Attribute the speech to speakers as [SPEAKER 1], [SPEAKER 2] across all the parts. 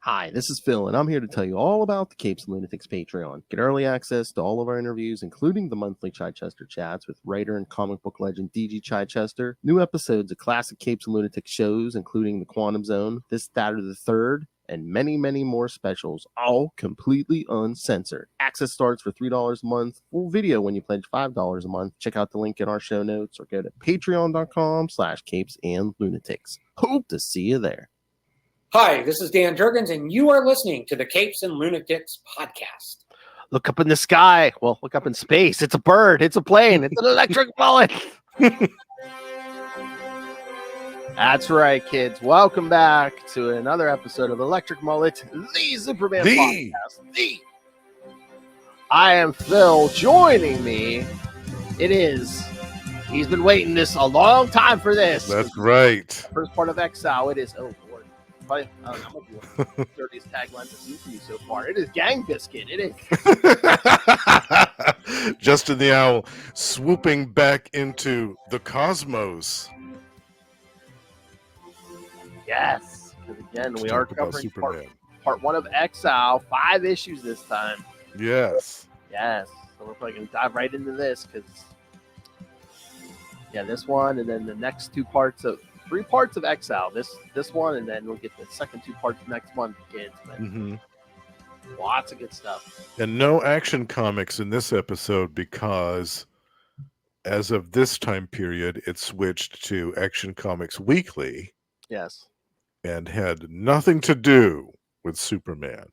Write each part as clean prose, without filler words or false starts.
[SPEAKER 1] Hi, this is Phil, and I'm here to tell you all about the Capes and Lunatics Patreon. Get early access to all of our interviews, including the monthly Chichester chats with writer and comic book legend DG Chichester, new episodes of classic Capes and Lunatics shows, including The Quantum Zone, This, That, or the Third, and many, many more specials, all completely uncensored. Access starts for $3 a month, full video when you pledge $5 a month. Check out the link in our show notes or go to patreon.com/capesandlunatics. Hope to see you there.
[SPEAKER 2] Hi, this is Dan Jurgens, and you are listening to the Capes and Lunatics podcast.
[SPEAKER 1] Look up in the sky. Well, look up in space. It's a bird. It's a plane. It's an electric mullet. That's right, kids. Welcome back to another episode of Electric Mullet, the Superman podcast. I am Phil. Joining me, he's been waiting a long time for this.
[SPEAKER 3] That's right.
[SPEAKER 1] First part of Exile. It is, oh, Lord. I'm gonna do the dirtiest tagline to see for you so far. It is Gangbuster. It
[SPEAKER 3] is. Justin the Owl swooping back into the cosmos.
[SPEAKER 1] Yes, because again, we are covering part one of Exile. 5 issues this time.
[SPEAKER 3] Yes.
[SPEAKER 1] So we're probably going to dive right into this because, this one, and then the next 3 parts of Exile. This one, and then we'll get the second 2 parts next month, kids. Lots of good stuff.
[SPEAKER 3] And no Action Comics in this episode because, as of this time period, it switched to Action Comics Weekly.
[SPEAKER 1] Yes.
[SPEAKER 3] And had nothing to do with Superman.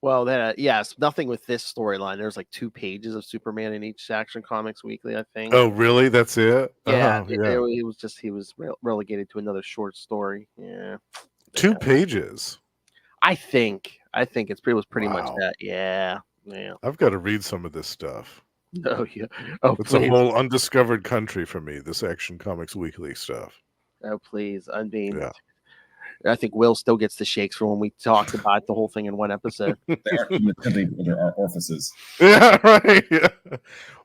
[SPEAKER 1] Well, yes, nothing with this storyline. There's like 2 pages of Superman in each Action Comics Weekly, I think.
[SPEAKER 3] Oh, really? That's it?
[SPEAKER 1] Yeah, he was relegated to another short story. Yeah.
[SPEAKER 3] 2 pages.
[SPEAKER 1] I think it was pretty much that. Yeah.
[SPEAKER 3] I've got to read some of this stuff.
[SPEAKER 1] Oh yeah. Oh,
[SPEAKER 3] it's a whole undiscovered country for me. This Action Comics Weekly stuff.
[SPEAKER 1] Oh please! I mean, I think Will still gets the shakes from when we talked about the whole thing in one episode.
[SPEAKER 4] There are orifices.
[SPEAKER 3] Yeah, right. Yeah.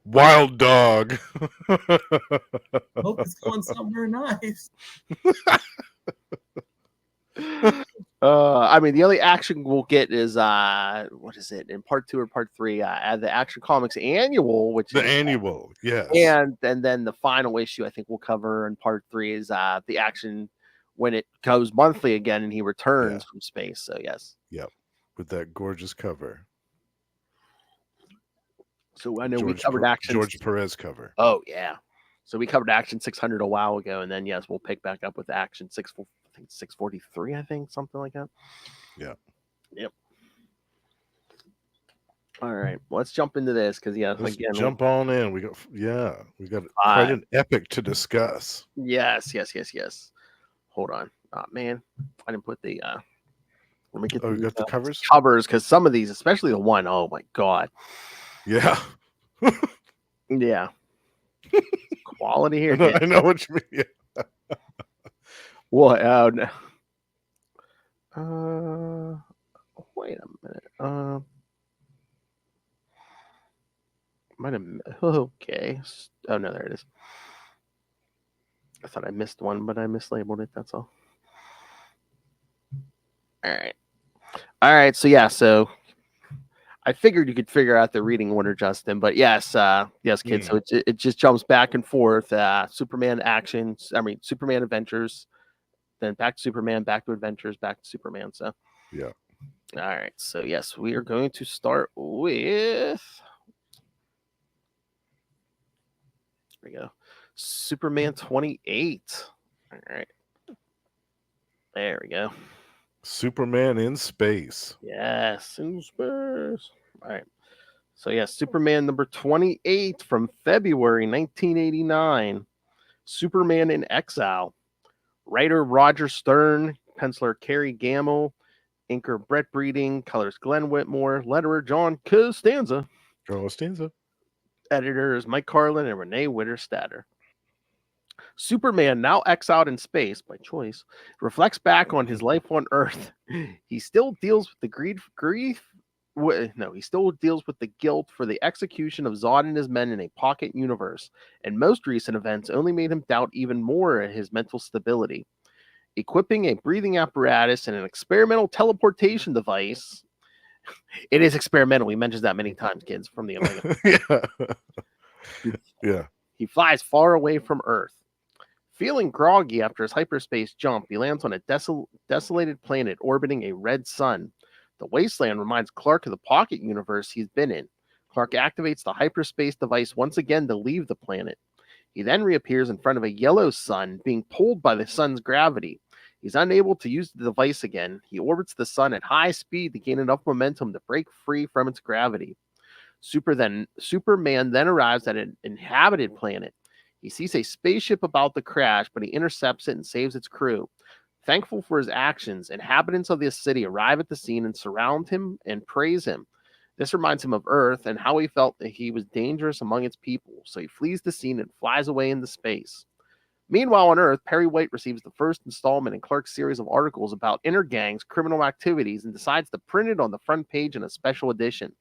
[SPEAKER 3] Wild dog.
[SPEAKER 4] Hope it's going somewhere nice.
[SPEAKER 1] I mean, the only action we'll get is what is it in part 2 or part 3? The Action Comics annual, which
[SPEAKER 3] the annual, yes,
[SPEAKER 1] and then the final issue I think we'll cover in part 3 is the action when it goes monthly again and he returns from space. So yes,
[SPEAKER 3] with that gorgeous cover.
[SPEAKER 1] So I know we covered Action
[SPEAKER 3] George Perez cover.
[SPEAKER 1] Oh yeah, so we covered Action 600 a while ago, and then yes, we'll pick back up with Action 643, I think, something like that.
[SPEAKER 3] Yeah.
[SPEAKER 1] Yep. All right, let's jump into this because
[SPEAKER 3] jump on in. We got quite an epic to discuss.
[SPEAKER 1] Yes. Hold on. Oh man, I didn't put the let me get
[SPEAKER 3] you got the covers
[SPEAKER 1] because some of these, especially the one, oh my god.
[SPEAKER 3] Yeah.
[SPEAKER 1] Yeah. Quality here.
[SPEAKER 3] I know what you mean. Yeah.
[SPEAKER 1] What? Oh no. Wait a minute. Might have. Okay. Oh no, there it is. I thought I missed one, but I mislabeled it. That's all. All right. So I figured you could figure out the reading order, Justin. But yes, kids. So it just jumps back and forth. Superman actions. I mean, Superman adventures. Then back to Superman, back to adventures, back to Superman. So
[SPEAKER 3] yeah.
[SPEAKER 1] All right. So yes, we are going to start with. There we go. Superman 28. All right. There we go.
[SPEAKER 3] Superman in space.
[SPEAKER 1] Yes, in space. All right. So, Superman number 28 from February 1989. Superman in Exile. Writer Roger Stern. Penciler Kerry Gamble. Inker Brett Breeding. Colors Glenn Whitmore. Letterer John Costanza. Editors Mike Carlin and Renee Witter-Statter. Superman, now exiled in space by choice, reflects back on his life on Earth. He still deals with the he still deals with the guilt for the execution of Zod and his men in a pocket universe, and most recent events only made him doubt even more his mental stability. equipping a breathing apparatus and an experimental teleportation device. It is experimental. He mentions that many times, kids, from the Omega.
[SPEAKER 3] Yeah.
[SPEAKER 1] He flies far away from Earth. Feeling groggy after his hyperspace jump, he lands on a desolated planet orbiting a red sun. The wasteland reminds Clark of the pocket universe he's been in. Clark activates the hyperspace device once again to leave the planet. He then reappears in front of a yellow sun, being pulled by the sun's gravity. He's unable to use the device again. He orbits the sun at high speed to gain enough momentum to break free from its gravity. Superman then arrives at an inhabited planet. He sees a spaceship about to crash, but he intercepts it and saves its crew. Thankful for his actions, inhabitants of this city arrive at the scene and surround him and praise him. This reminds him of Earth and how he felt that he was dangerous among its people, so he flees the scene and flies away into space. Meanwhile, on Earth, Perry White receives the first installment in Clark's series of articles about Intergang's criminal activities and decides to print it on the front page in a special edition.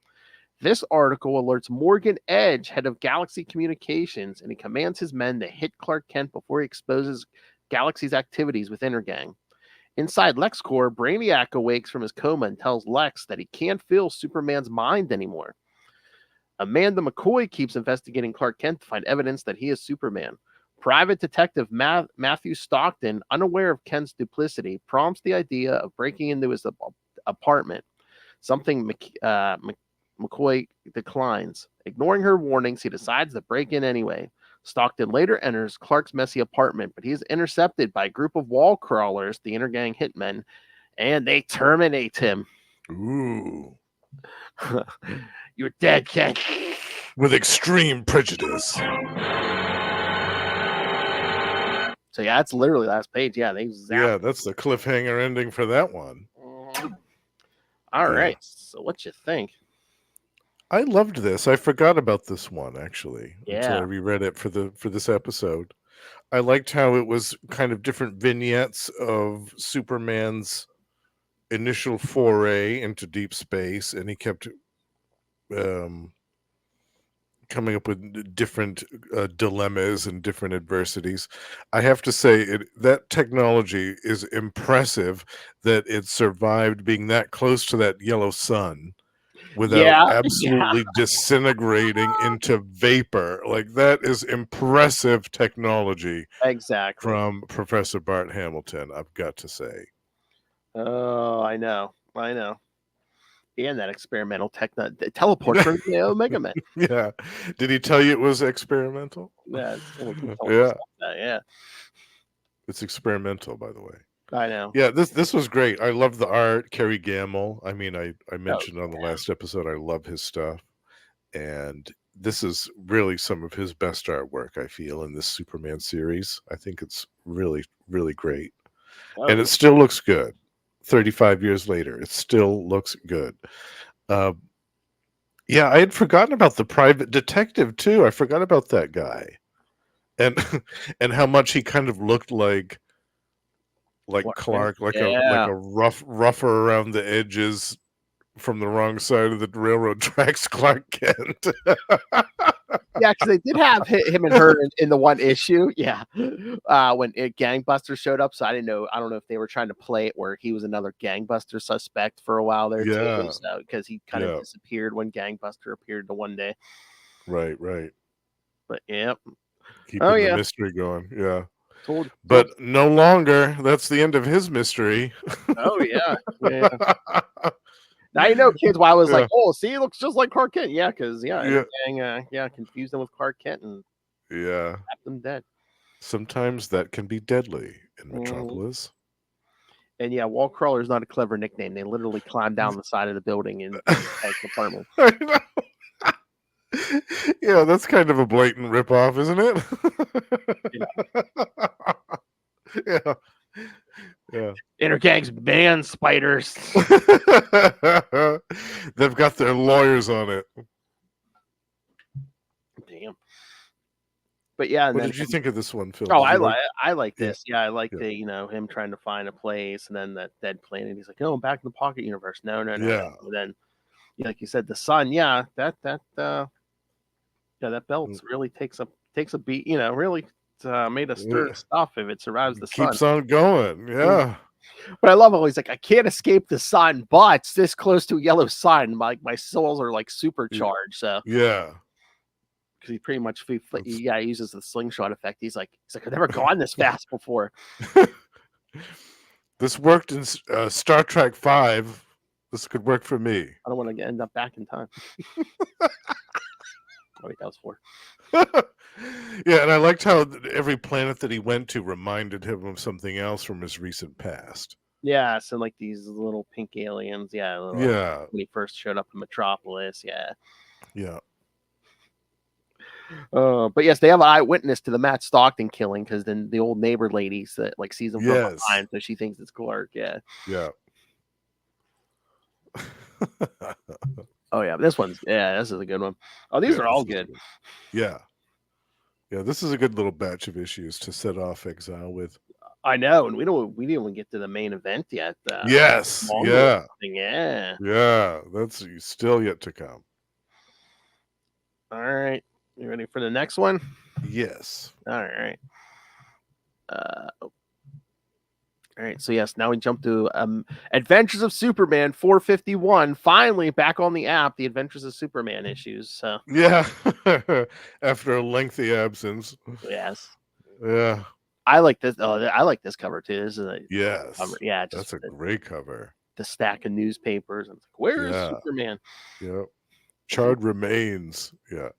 [SPEAKER 1] This article alerts Morgan Edge, head of Galaxy Communications, and he commands his men to hit Clark Kent before he exposes Galaxy's activities with Intergang. Inside LexCorp, Brainiac awakes from his coma and tells Lex that he can't feel Superman's mind anymore. Amanda McCoy keeps investigating Clark Kent to find evidence that he is Superman. Private Detective Matthew Stockton, unaware of Kent's duplicity, prompts the idea of breaking into his apartment, something McCoy declines. Ignoring her warnings, he decides to break in anyway. Stockton later enters Clark's messy apartment, but he is intercepted by a group of wall crawlers, the Intergang hitmen, and they terminate him.
[SPEAKER 3] Ooh.
[SPEAKER 1] You're dead, Kent.
[SPEAKER 3] With extreme prejudice.
[SPEAKER 1] So yeah, that's literally last page. Yeah, they
[SPEAKER 3] Yeah, that's the cliffhanger ending for that one.
[SPEAKER 1] All right. So what you think?
[SPEAKER 3] I loved this. I forgot about this one actually until I
[SPEAKER 1] Yeah.
[SPEAKER 3] reread it for this episode. I liked how it was kind of different vignettes of Superman's initial foray into deep space, and he kept coming up with different dilemmas and different adversities. I have to say that technology is impressive that it survived being that close to that yellow sun without absolutely disintegrating into vapor. Like, that is impressive technology.
[SPEAKER 1] Exactly.
[SPEAKER 3] From Professor Bart Hamilton, I've got to say.
[SPEAKER 1] Oh, I know. And that experimental teleport from the Omega Man.
[SPEAKER 3] Yeah. Did he tell you it was experimental?
[SPEAKER 1] Yeah.
[SPEAKER 3] Yeah. It's experimental, by the way.
[SPEAKER 1] I know.
[SPEAKER 3] Yeah, this was great. I love the art. Kerry Gamble. I mean, I mentioned on the last episode, I love his stuff. And this is really some of his best artwork, I feel, in this Superman series. I think it's really, really great. And it still looks good. 35 years later, it still looks good. Yeah, I had forgotten about the private detective too. I forgot about that guy, and and how much he kind of looked like Clark, like a rougher around the edges, from the wrong side of the railroad tracks, Clark Kent.
[SPEAKER 1] Yeah, because they did have him and her in the one issue. Yeah, when Gangbuster showed up, so I don't know if they were trying to play it where he was another Gangbuster suspect for a while there too. So because he kind of disappeared when Gangbuster appeared the one day.
[SPEAKER 3] Right.
[SPEAKER 1] But yeah,
[SPEAKER 3] keeping the mystery going. Yeah.
[SPEAKER 1] But
[SPEAKER 3] no longer. That's the end of his mystery.
[SPEAKER 1] Oh yeah. Now you know, kids. Why I was like, oh, see, he looks just like Clark Kent. Yeah, because confused them with Clark Kent and left them dead.
[SPEAKER 3] Sometimes that can be deadly in Metropolis.
[SPEAKER 1] And yeah, wall crawler is not a clever nickname. They literally climb down the side of the building in the apartment.
[SPEAKER 3] I know. Yeah, that's kind of a blatant ripoff, isn't it? Yeah.
[SPEAKER 1] Intergang's ban spiders.
[SPEAKER 3] They've got their lawyers on it.
[SPEAKER 1] Damn. But yeah,
[SPEAKER 3] what did you think of this one, Phil?
[SPEAKER 1] Oh, I like this. Yeah, I like the him trying to find a place, and then that dead planet. He's like, "Oh, I'm back in the pocket universe." No.
[SPEAKER 3] Yeah.
[SPEAKER 1] And then, like you said, the sun. Yeah, that belt really takes a beat. Really made of stirred stuff if it survives the sun.
[SPEAKER 3] Keeps on going. Yeah.
[SPEAKER 1] But I love how he's like, I can't escape the sun, but it's this close to a yellow sun. My souls are like supercharged. So
[SPEAKER 3] Yeah.
[SPEAKER 1] because he pretty much he uses the slingshot effect. He's like I've never gone this fast before.
[SPEAKER 3] This worked in Star Trek 5. This could work for me.
[SPEAKER 1] I don't want to end up back in time. What that was for.
[SPEAKER 3] Yeah, and I liked how every planet that he went to reminded him of something else from his recent past.
[SPEAKER 1] Yeah, so like these little pink aliens. Yeah,
[SPEAKER 3] Yeah.
[SPEAKER 1] When he first showed up in Metropolis. Yeah.
[SPEAKER 3] Yeah.
[SPEAKER 1] But yes, they have an eyewitness to the Matt Stockton killing because then the old neighbor lady like sees him from behind, so she thinks it's Clark. Yeah.
[SPEAKER 3] Yeah.
[SPEAKER 1] Oh yeah, this is a good one. Oh, these are all good.
[SPEAKER 3] Yeah. Yeah, this is a good little batch of issues to set off Exile with.
[SPEAKER 1] I know, and we didn't even get to the main event yet.
[SPEAKER 3] Yes. Yeah.
[SPEAKER 1] Yeah.
[SPEAKER 3] Yeah. That's still yet to come.
[SPEAKER 1] All right. You ready for the next one?
[SPEAKER 3] Yes.
[SPEAKER 1] All right. All right. So yes, now we jump to Adventures of Superman 451. Finally back on the app, the Adventures of Superman issues. So
[SPEAKER 3] yeah. After a lengthy absence.
[SPEAKER 1] Yes.
[SPEAKER 3] Yeah.
[SPEAKER 1] I like this. Oh, I like this cover too. This is a cover. Yeah,
[SPEAKER 3] that's a great cover.
[SPEAKER 1] The stack of newspapers. And where is Superman?
[SPEAKER 3] Yeah. Charred remains. Yeah.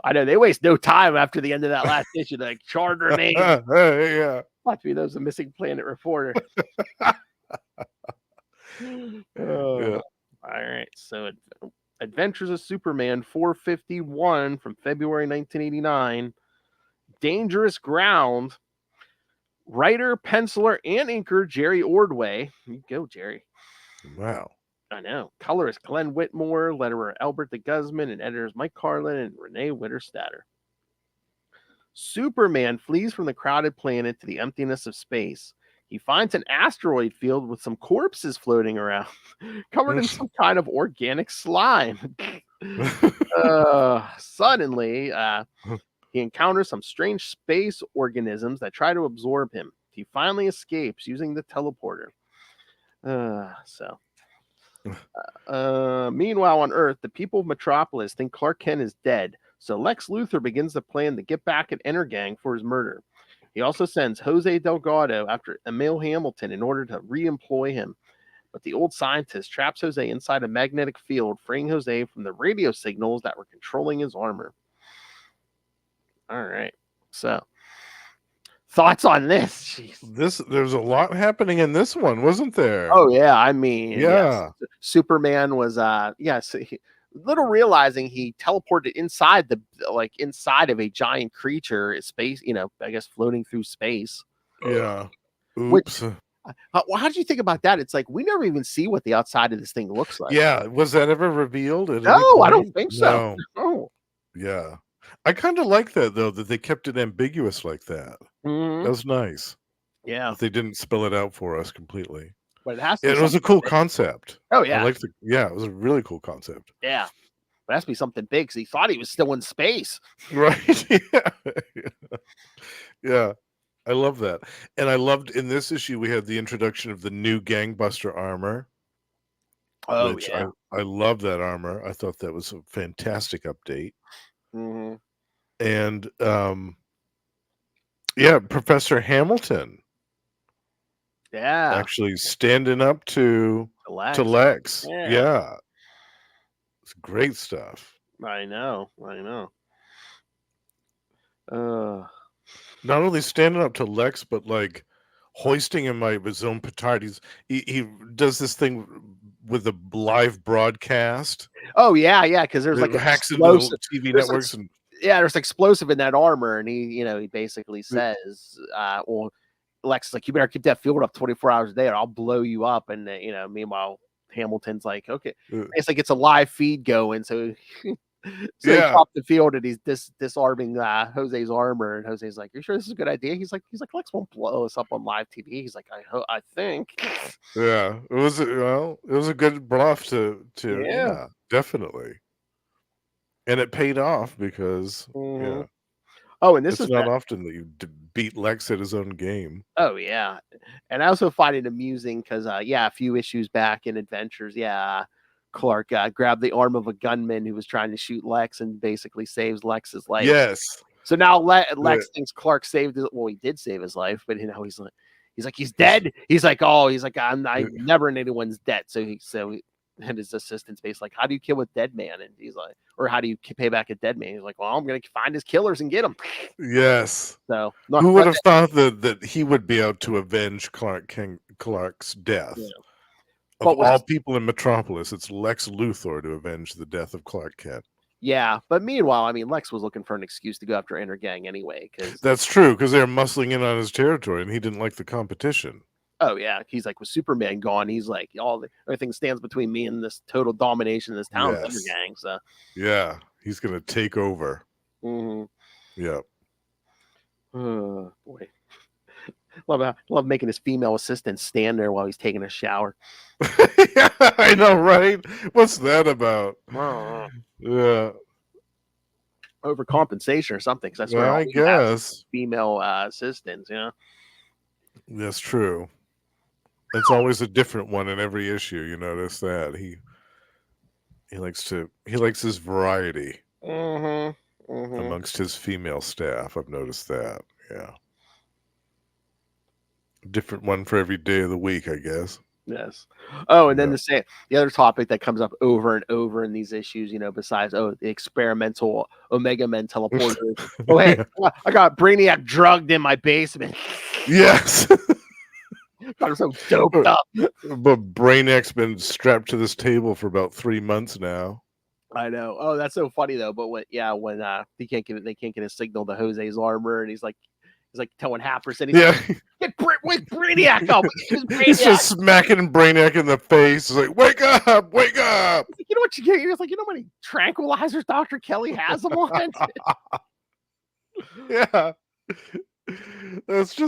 [SPEAKER 1] I know they waste no time after the end of that last issue. Like charred remains.
[SPEAKER 3] Yeah.
[SPEAKER 1] Must be those a missing planet reporter.
[SPEAKER 3] Yeah.
[SPEAKER 1] All right. So Adventures of Superman 451 from February 1989. Dangerous Ground. Writer, penciler, and inker Jerry Ordway. You go, Jerry.
[SPEAKER 3] Wow.
[SPEAKER 1] I know. Colorist Glenn Whitmore, letterer Albert de Guzman, and editors Mike Carlin and Renee Witterstatter. Superman flees from the crowded planet to the emptiness of space. He finds an asteroid field with some corpses floating around, covered in some kind of organic slime. Suddenly, he encounters some strange space organisms that try to absorb him. He finally escapes using the teleporter. Meanwhile, on Earth, the people of Metropolis think Clark Kent is dead, so Lex Luthor begins the plan to get back at Intergang for his murder. He also sends Jose Delgado after Emil Hamilton in order to re-employ him. But the old scientist traps Jose inside a magnetic field, freeing Jose from the radio signals that were controlling his armor. All right. So, thoughts on this? Jeez.
[SPEAKER 3] There's a lot happening in this one, wasn't there?
[SPEAKER 1] Oh yeah, I mean,
[SPEAKER 3] yeah.
[SPEAKER 1] Yes. Superman was little realizing he teleported inside of a giant creature, space, I guess floating through space.
[SPEAKER 3] Yeah. Oops.
[SPEAKER 1] How did you think about that? It's like we never even see what the outside of this thing looks like.
[SPEAKER 3] Yeah, was that ever revealed?
[SPEAKER 1] No, I don't think so. No.
[SPEAKER 3] Yeah. I kind of like that though, that they kept it ambiguous like that.
[SPEAKER 1] Mm-hmm.
[SPEAKER 3] That was nice.
[SPEAKER 1] Yeah.
[SPEAKER 3] That they didn't spell it out for us completely.
[SPEAKER 1] But
[SPEAKER 3] it was a cool concept.
[SPEAKER 1] Oh yeah.
[SPEAKER 3] It was a really cool concept.
[SPEAKER 1] Yeah. But it has to be something big because he thought he was still in space.
[SPEAKER 3] Right. Yeah. I love that. And I loved in this issue we had the introduction of the new Gangbuster armor.
[SPEAKER 1] Oh yeah.
[SPEAKER 3] I love that armor. I thought that was a fantastic update.
[SPEAKER 1] Mm-hmm.
[SPEAKER 3] And Professor Hamilton.
[SPEAKER 1] Yeah.
[SPEAKER 3] Actually standing up to Lex. Yeah. It's great stuff.
[SPEAKER 1] I know.
[SPEAKER 3] Not only standing up to Lex, but like hoisting him by his own petard. He does this thing with the live broadcast.
[SPEAKER 1] Oh yeah, because there's like
[SPEAKER 3] hacks into the TV networks and
[SPEAKER 1] there's explosive in that armor, and he basically says, Lex is like, you better keep that field up 24 hours a day, or I'll blow you up. And meanwhile, Hamilton's like, okay, it's like it's a live feed going, so. He popped the field and he's disarming Jose's armor, and Jose's like, "You sure this is a good idea?" He's like, Lex won't blow us up on live TV. He's like, I think.
[SPEAKER 3] Yeah, it was a good bluff to definitely, and it paid off because
[SPEAKER 1] Oh, and this
[SPEAKER 3] It's
[SPEAKER 1] is
[SPEAKER 3] not often that you beat Lex at his own game.
[SPEAKER 1] Oh yeah, and I also find it amusing because a few issues back in Adventures, Clark grabbed the arm of a gunman who was trying to shoot Lex and basically saves Lex's life.
[SPEAKER 3] Yes.
[SPEAKER 1] So now Lex thinks Clark saved his. Well, he did save his life, but he's dead. He's like I'm never in anyone's debt. And his assistant's basically like, how do you kill a dead man? And he's like, or how do you pay back a dead man? He's like, well, I'm gonna find his killers and get them.
[SPEAKER 3] Yes.
[SPEAKER 1] So
[SPEAKER 3] who would have thought that he would be out to avenge Clark's death?
[SPEAKER 1] Yeah.
[SPEAKER 3] Of all people in Metropolis, it's Lex Luthor to avenge the death of Clark Kent.
[SPEAKER 1] Yeah, but meanwhile, I mean, Lex was looking for an excuse to go after Intergang anyway.
[SPEAKER 3] That's true, because they're muscling in on his territory, and he didn't like the competition.
[SPEAKER 1] Oh yeah, he's like, with Superman gone, he's like, everything stands between me and this total domination of this town, Intergang. So
[SPEAKER 3] yeah, he's gonna take over.
[SPEAKER 1] Mm-hmm.
[SPEAKER 3] Yeah.
[SPEAKER 1] Oh boy, love making his female assistant stand there while he's taking a shower.
[SPEAKER 3] Yeah, I know, right? What's that about? Yeah.
[SPEAKER 1] Overcompensation or something. Because I swear,
[SPEAKER 3] I guess
[SPEAKER 1] female assistants. Yeah,
[SPEAKER 3] that's true. It's always a different one in every issue. You notice that he likes his variety amongst his female staff. I've noticed that. Yeah, different one for every day of the week, I guess.
[SPEAKER 1] Yes. Oh, and then the other topic that comes up over and over in these issues, besides the experimental Omega Men teleporters. Oh, hey, I got Brainiac drugged in my basement.
[SPEAKER 3] Yes.
[SPEAKER 1] Got him so doped up.
[SPEAKER 3] But Brainiac's been strapped to this table for about 3 months now.
[SPEAKER 1] I know. Oh, that's so funny though. But when they can't get a signal to Jose's armor, and he's like telling Halperson, get Brainiac up.
[SPEAKER 3] He's just smacking Brainiac in the face. He's like, wake up, wake up.
[SPEAKER 1] Like, you know what you get? He's like, you know how many tranquilizers Dr. Kelly has him on?
[SPEAKER 3] Yeah. That's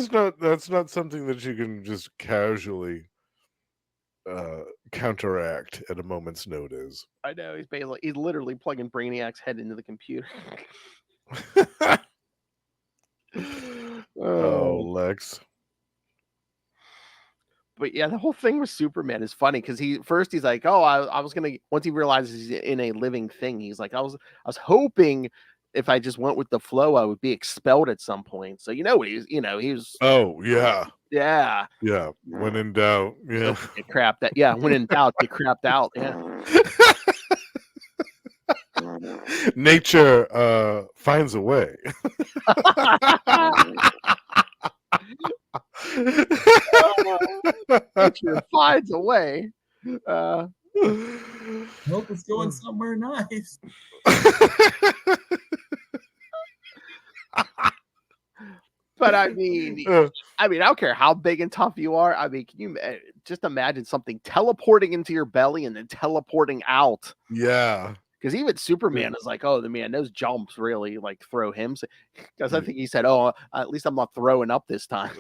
[SPEAKER 3] not something that you can just casually counteract at a moment's notice.
[SPEAKER 1] I know. He's literally plugging Brainiac's head into the computer.
[SPEAKER 3] Oh, Lex.
[SPEAKER 1] But yeah, the whole thing with Superman is funny because he's like, oh, I was gonna, once he realizes he's in a living thing, he's like, I was hoping if I just went with the flow, I would be expelled at some point. So he was.
[SPEAKER 3] Oh yeah.
[SPEAKER 1] Yeah.
[SPEAKER 3] Yeah. When in doubt. Yeah.
[SPEAKER 1] So get crapped out. Yeah. When in doubt, get crapped out. Yeah.
[SPEAKER 3] Nature finds a way.
[SPEAKER 1] Nature finds a way.
[SPEAKER 4] Hope it's going somewhere nice.
[SPEAKER 1] But I mean, I don't care how big and tough you are. I mean, can you just imagine something teleporting into your belly and then teleporting out?
[SPEAKER 3] Yeah.
[SPEAKER 1] Because even Superman is like, oh, those jumps really like throw him. Because I think he said, oh, at least I'm not throwing up this time.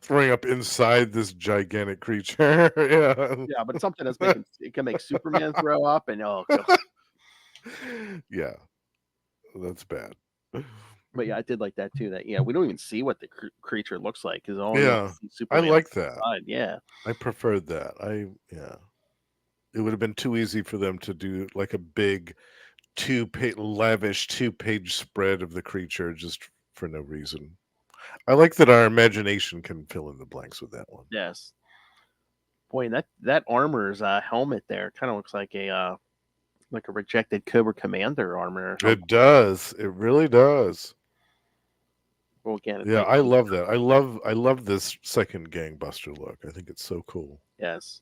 [SPEAKER 3] Throwing up inside this gigantic creature.
[SPEAKER 1] Yeah, but something that's it can make Superman throw up, and oh God.
[SPEAKER 3] Yeah, that's bad.
[SPEAKER 1] But yeah, I did like that too. That we don't even see what the creature looks like because
[SPEAKER 3] I like that.
[SPEAKER 1] Yeah,
[SPEAKER 3] I preferred that. It would have been too easy for them to do like a big lavish 2-page spread of the creature just for no reason. I like that our imagination can fill in the blanks with that one.
[SPEAKER 1] Yes. Boy, that armor's helmet there kind of looks like a rejected Cobra Commander armor.
[SPEAKER 3] It does. It really does.
[SPEAKER 1] Well, again,
[SPEAKER 3] yeah, I love that. I love this second Gangbuster look. I think it's so cool.
[SPEAKER 1] Yes.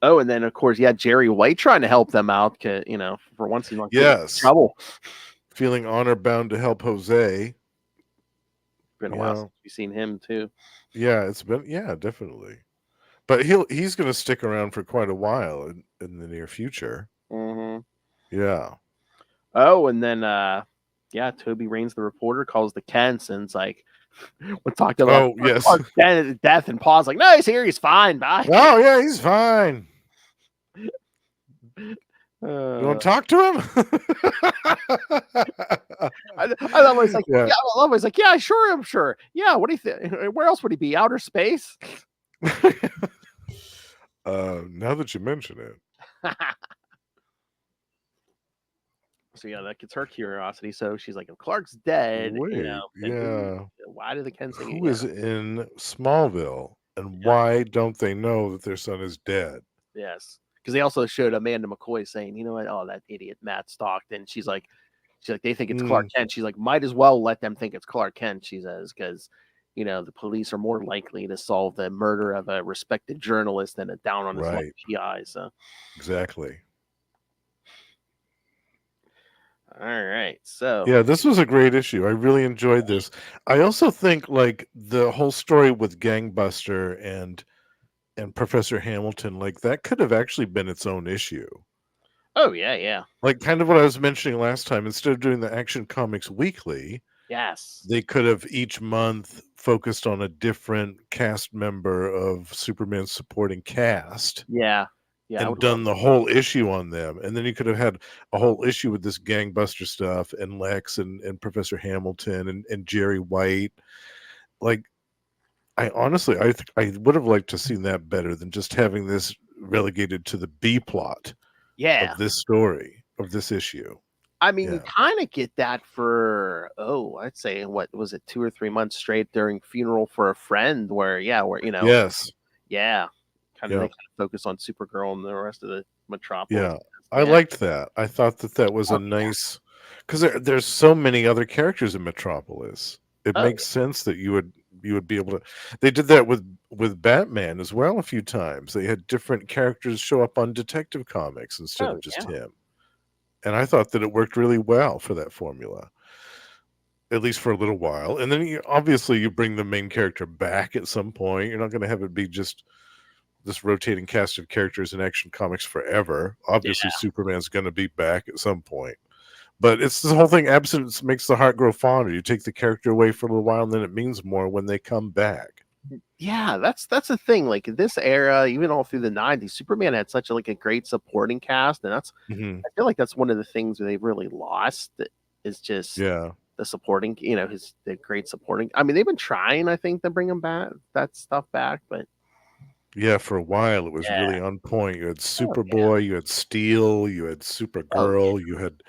[SPEAKER 1] Oh, and then of course, Jerry White trying to help them out. For once he's not in trouble.
[SPEAKER 3] Feeling honor bound to help Jose.
[SPEAKER 1] Been a while since we've seen him too.
[SPEAKER 3] Yeah, it's been definitely. But he's going to stick around for quite a while in the near future.
[SPEAKER 1] Mm-hmm.
[SPEAKER 3] Yeah.
[SPEAKER 1] Oh, and then Toby Raines, the reporter, calls the Kents and it's like, we're talking about death, and Paul's like, no, he's here, he's fine, bye.
[SPEAKER 3] Oh yeah, he's fine. You want to talk to him?
[SPEAKER 1] I love when he's like,
[SPEAKER 3] Yeah.
[SPEAKER 1] yeah, I love when he's like, yeah, sure, I'm sure. Yeah, what do you think? Where else would he be? Outer space?
[SPEAKER 3] Now that you mention it.
[SPEAKER 1] So yeah, that gets her curiosity. So she's like, if Clark's dead,
[SPEAKER 3] Wait,
[SPEAKER 1] then
[SPEAKER 3] yeah.
[SPEAKER 1] why do the Kensington?
[SPEAKER 3] Who is in Smallville, and why don't they know that their son is dead?
[SPEAKER 1] Yes, because they also showed Amanda McCoy saying, you know what? Oh, that idiot Matt Stockton. She's like, they think it's Clark Kent. She's like, might as well let them think it's Clark Kent. She says, because the police are more likely to solve the murder of a respected journalist than a down on his luck
[SPEAKER 3] Right.
[SPEAKER 1] PI. So
[SPEAKER 3] Exactly.
[SPEAKER 1] all right, so
[SPEAKER 3] Yeah, this was a great issue. I really enjoyed this. I also think like the whole story with Gangbuster and Professor Hamilton, like that could have actually been its own issue.
[SPEAKER 1] oh yeah,
[SPEAKER 3] Like kind of what I was mentioning last time, instead of doing the Action Comics weekly,
[SPEAKER 1] yes,
[SPEAKER 3] they could have each month focused on a different cast member of Superman's supporting cast
[SPEAKER 1] yeah, I
[SPEAKER 3] and
[SPEAKER 1] would love
[SPEAKER 3] done the whole issue on them. And then you could have had a whole issue with this Gangbuster stuff and Lex and Professor Hamilton and Jerry White. Like, I honestly, I would have liked to seen that better than just having this relegated to the B plot
[SPEAKER 1] yeah.
[SPEAKER 3] of this story, of this issue.
[SPEAKER 1] I mean, you
[SPEAKER 3] Yeah.
[SPEAKER 1] kind of get that for I'd say what was it, 2 or 3 months straight during Funeral for a Friend, where
[SPEAKER 3] Yes.
[SPEAKER 1] yeah, they
[SPEAKER 3] Yeah.
[SPEAKER 1] kind of focus on Supergirl and the rest of the Metropolis.
[SPEAKER 3] Yeah. I liked that. I thought that was a nice, because there's so many other characters in Metropolis. It
[SPEAKER 1] Oh,
[SPEAKER 3] makes sense that you would be able to. They did that with Batman as well a few times. They had different characters show up on Detective Comics instead
[SPEAKER 1] oh
[SPEAKER 3] of just
[SPEAKER 1] yeah,
[SPEAKER 3] him. And I thought that it worked really well for that formula, at least for a little while. And then obviously you bring the main character back at some point. You're not going to have it be just this rotating cast of characters in Action Comics forever. Obviously, Superman's going to be back at some point. But it's the whole thing. Absence makes the heart grow fonder. You take the character away for a little while, and then it means more when they come back.
[SPEAKER 1] yeah. That's the thing. Like in this era, even all through the '90s, Superman had such a great supporting cast, and that's
[SPEAKER 3] Mm-hmm.
[SPEAKER 1] I feel like that's one of the things they've really lost. Is just the supporting, the great supporting. I mean, they've been trying, I think, to bring that stuff back, but
[SPEAKER 3] Yeah, for a while it was really on point. You had Superboy, you had Steel, you had Supergirl, you had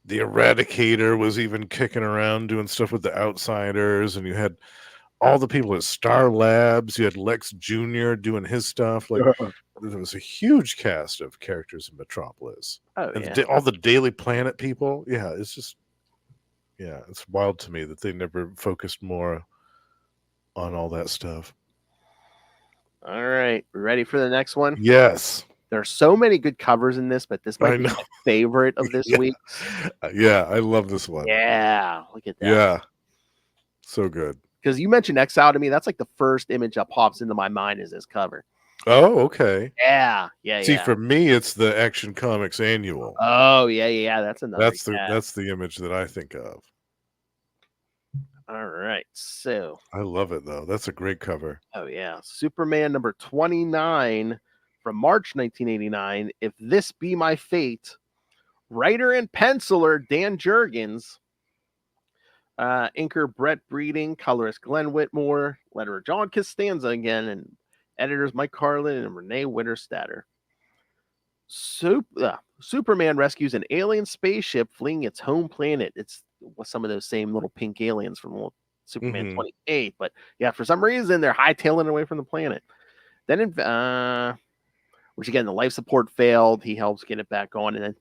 [SPEAKER 3] the Eradicator was even kicking around doing stuff with the Outsiders, and you had all the people at Star Labs. You had Lex Jr. doing his stuff. Like there was a huge cast of characters in Metropolis, and all the Daily Planet people. Yeah, it's just it's wild to me that they never focused more on all that stuff.
[SPEAKER 1] All right, ready for the next one?
[SPEAKER 3] Yes.
[SPEAKER 1] There are so many good covers in this, but this might be my favorite of this week.
[SPEAKER 3] Yeah, I love this one.
[SPEAKER 1] Yeah, look at that.
[SPEAKER 3] Yeah, so good.
[SPEAKER 1] Because you mentioned Exile to me, that's like the first image that pops into my mind is this cover.
[SPEAKER 3] Oh, okay.
[SPEAKER 1] Yeah.
[SPEAKER 3] See, for me, it's the Action Comics annual.
[SPEAKER 1] Oh, yeah. That's another.
[SPEAKER 3] That's the image that I think of.
[SPEAKER 1] All right, so
[SPEAKER 3] I love it though. That's a great cover.
[SPEAKER 1] Oh yeah, Superman number 29 from March 1989. If This Be My Fate, writer and penciler Dan Jurgens, inker Brett Breeding, colorist Glenn Whitmore, letterer John Costanza again, and editors Mike Carlin and Renee Winterstatter. Superman rescues an alien spaceship fleeing its home planet. It's some of those same little pink aliens from Superman 28, but for some reason they're hightailing away from the planet. Then, which again, the life support failed. He helps get it back on, and then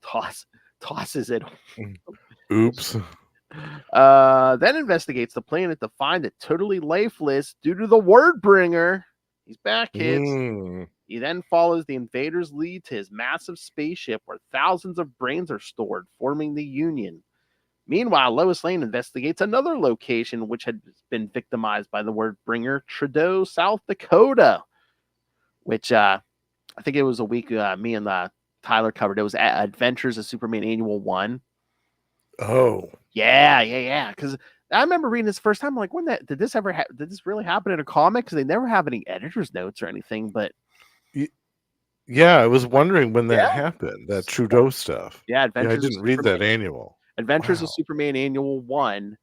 [SPEAKER 1] tosses it.
[SPEAKER 3] Oops.
[SPEAKER 1] Then investigates the planet to find it totally lifeless due to the word bringer. He's back, kids. He then follows the invaders' lead to his massive spaceship where thousands of brains are stored, forming the Union. Meanwhile, Lois Lane investigates another location which had been victimized by the word bringer, Trudeau, South Dakota, which I think it was a week me and Tyler covered. It was Adventures of Superman Annual 1.
[SPEAKER 3] Oh.
[SPEAKER 1] Yeah. Because I remember reading this first time, like, did this really happen in a comic? Because they never have any editor's notes or anything, but
[SPEAKER 3] Yeah, I was wondering when that
[SPEAKER 1] Yeah.
[SPEAKER 3] happened, that Trudeau stuff.
[SPEAKER 1] Yeah,
[SPEAKER 3] Yeah, I
[SPEAKER 1] Adventures of
[SPEAKER 3] didn't read
[SPEAKER 1] Superman.
[SPEAKER 3] that annual.
[SPEAKER 1] Adventures of
[SPEAKER 3] Wow.
[SPEAKER 1] Superman Annual 1,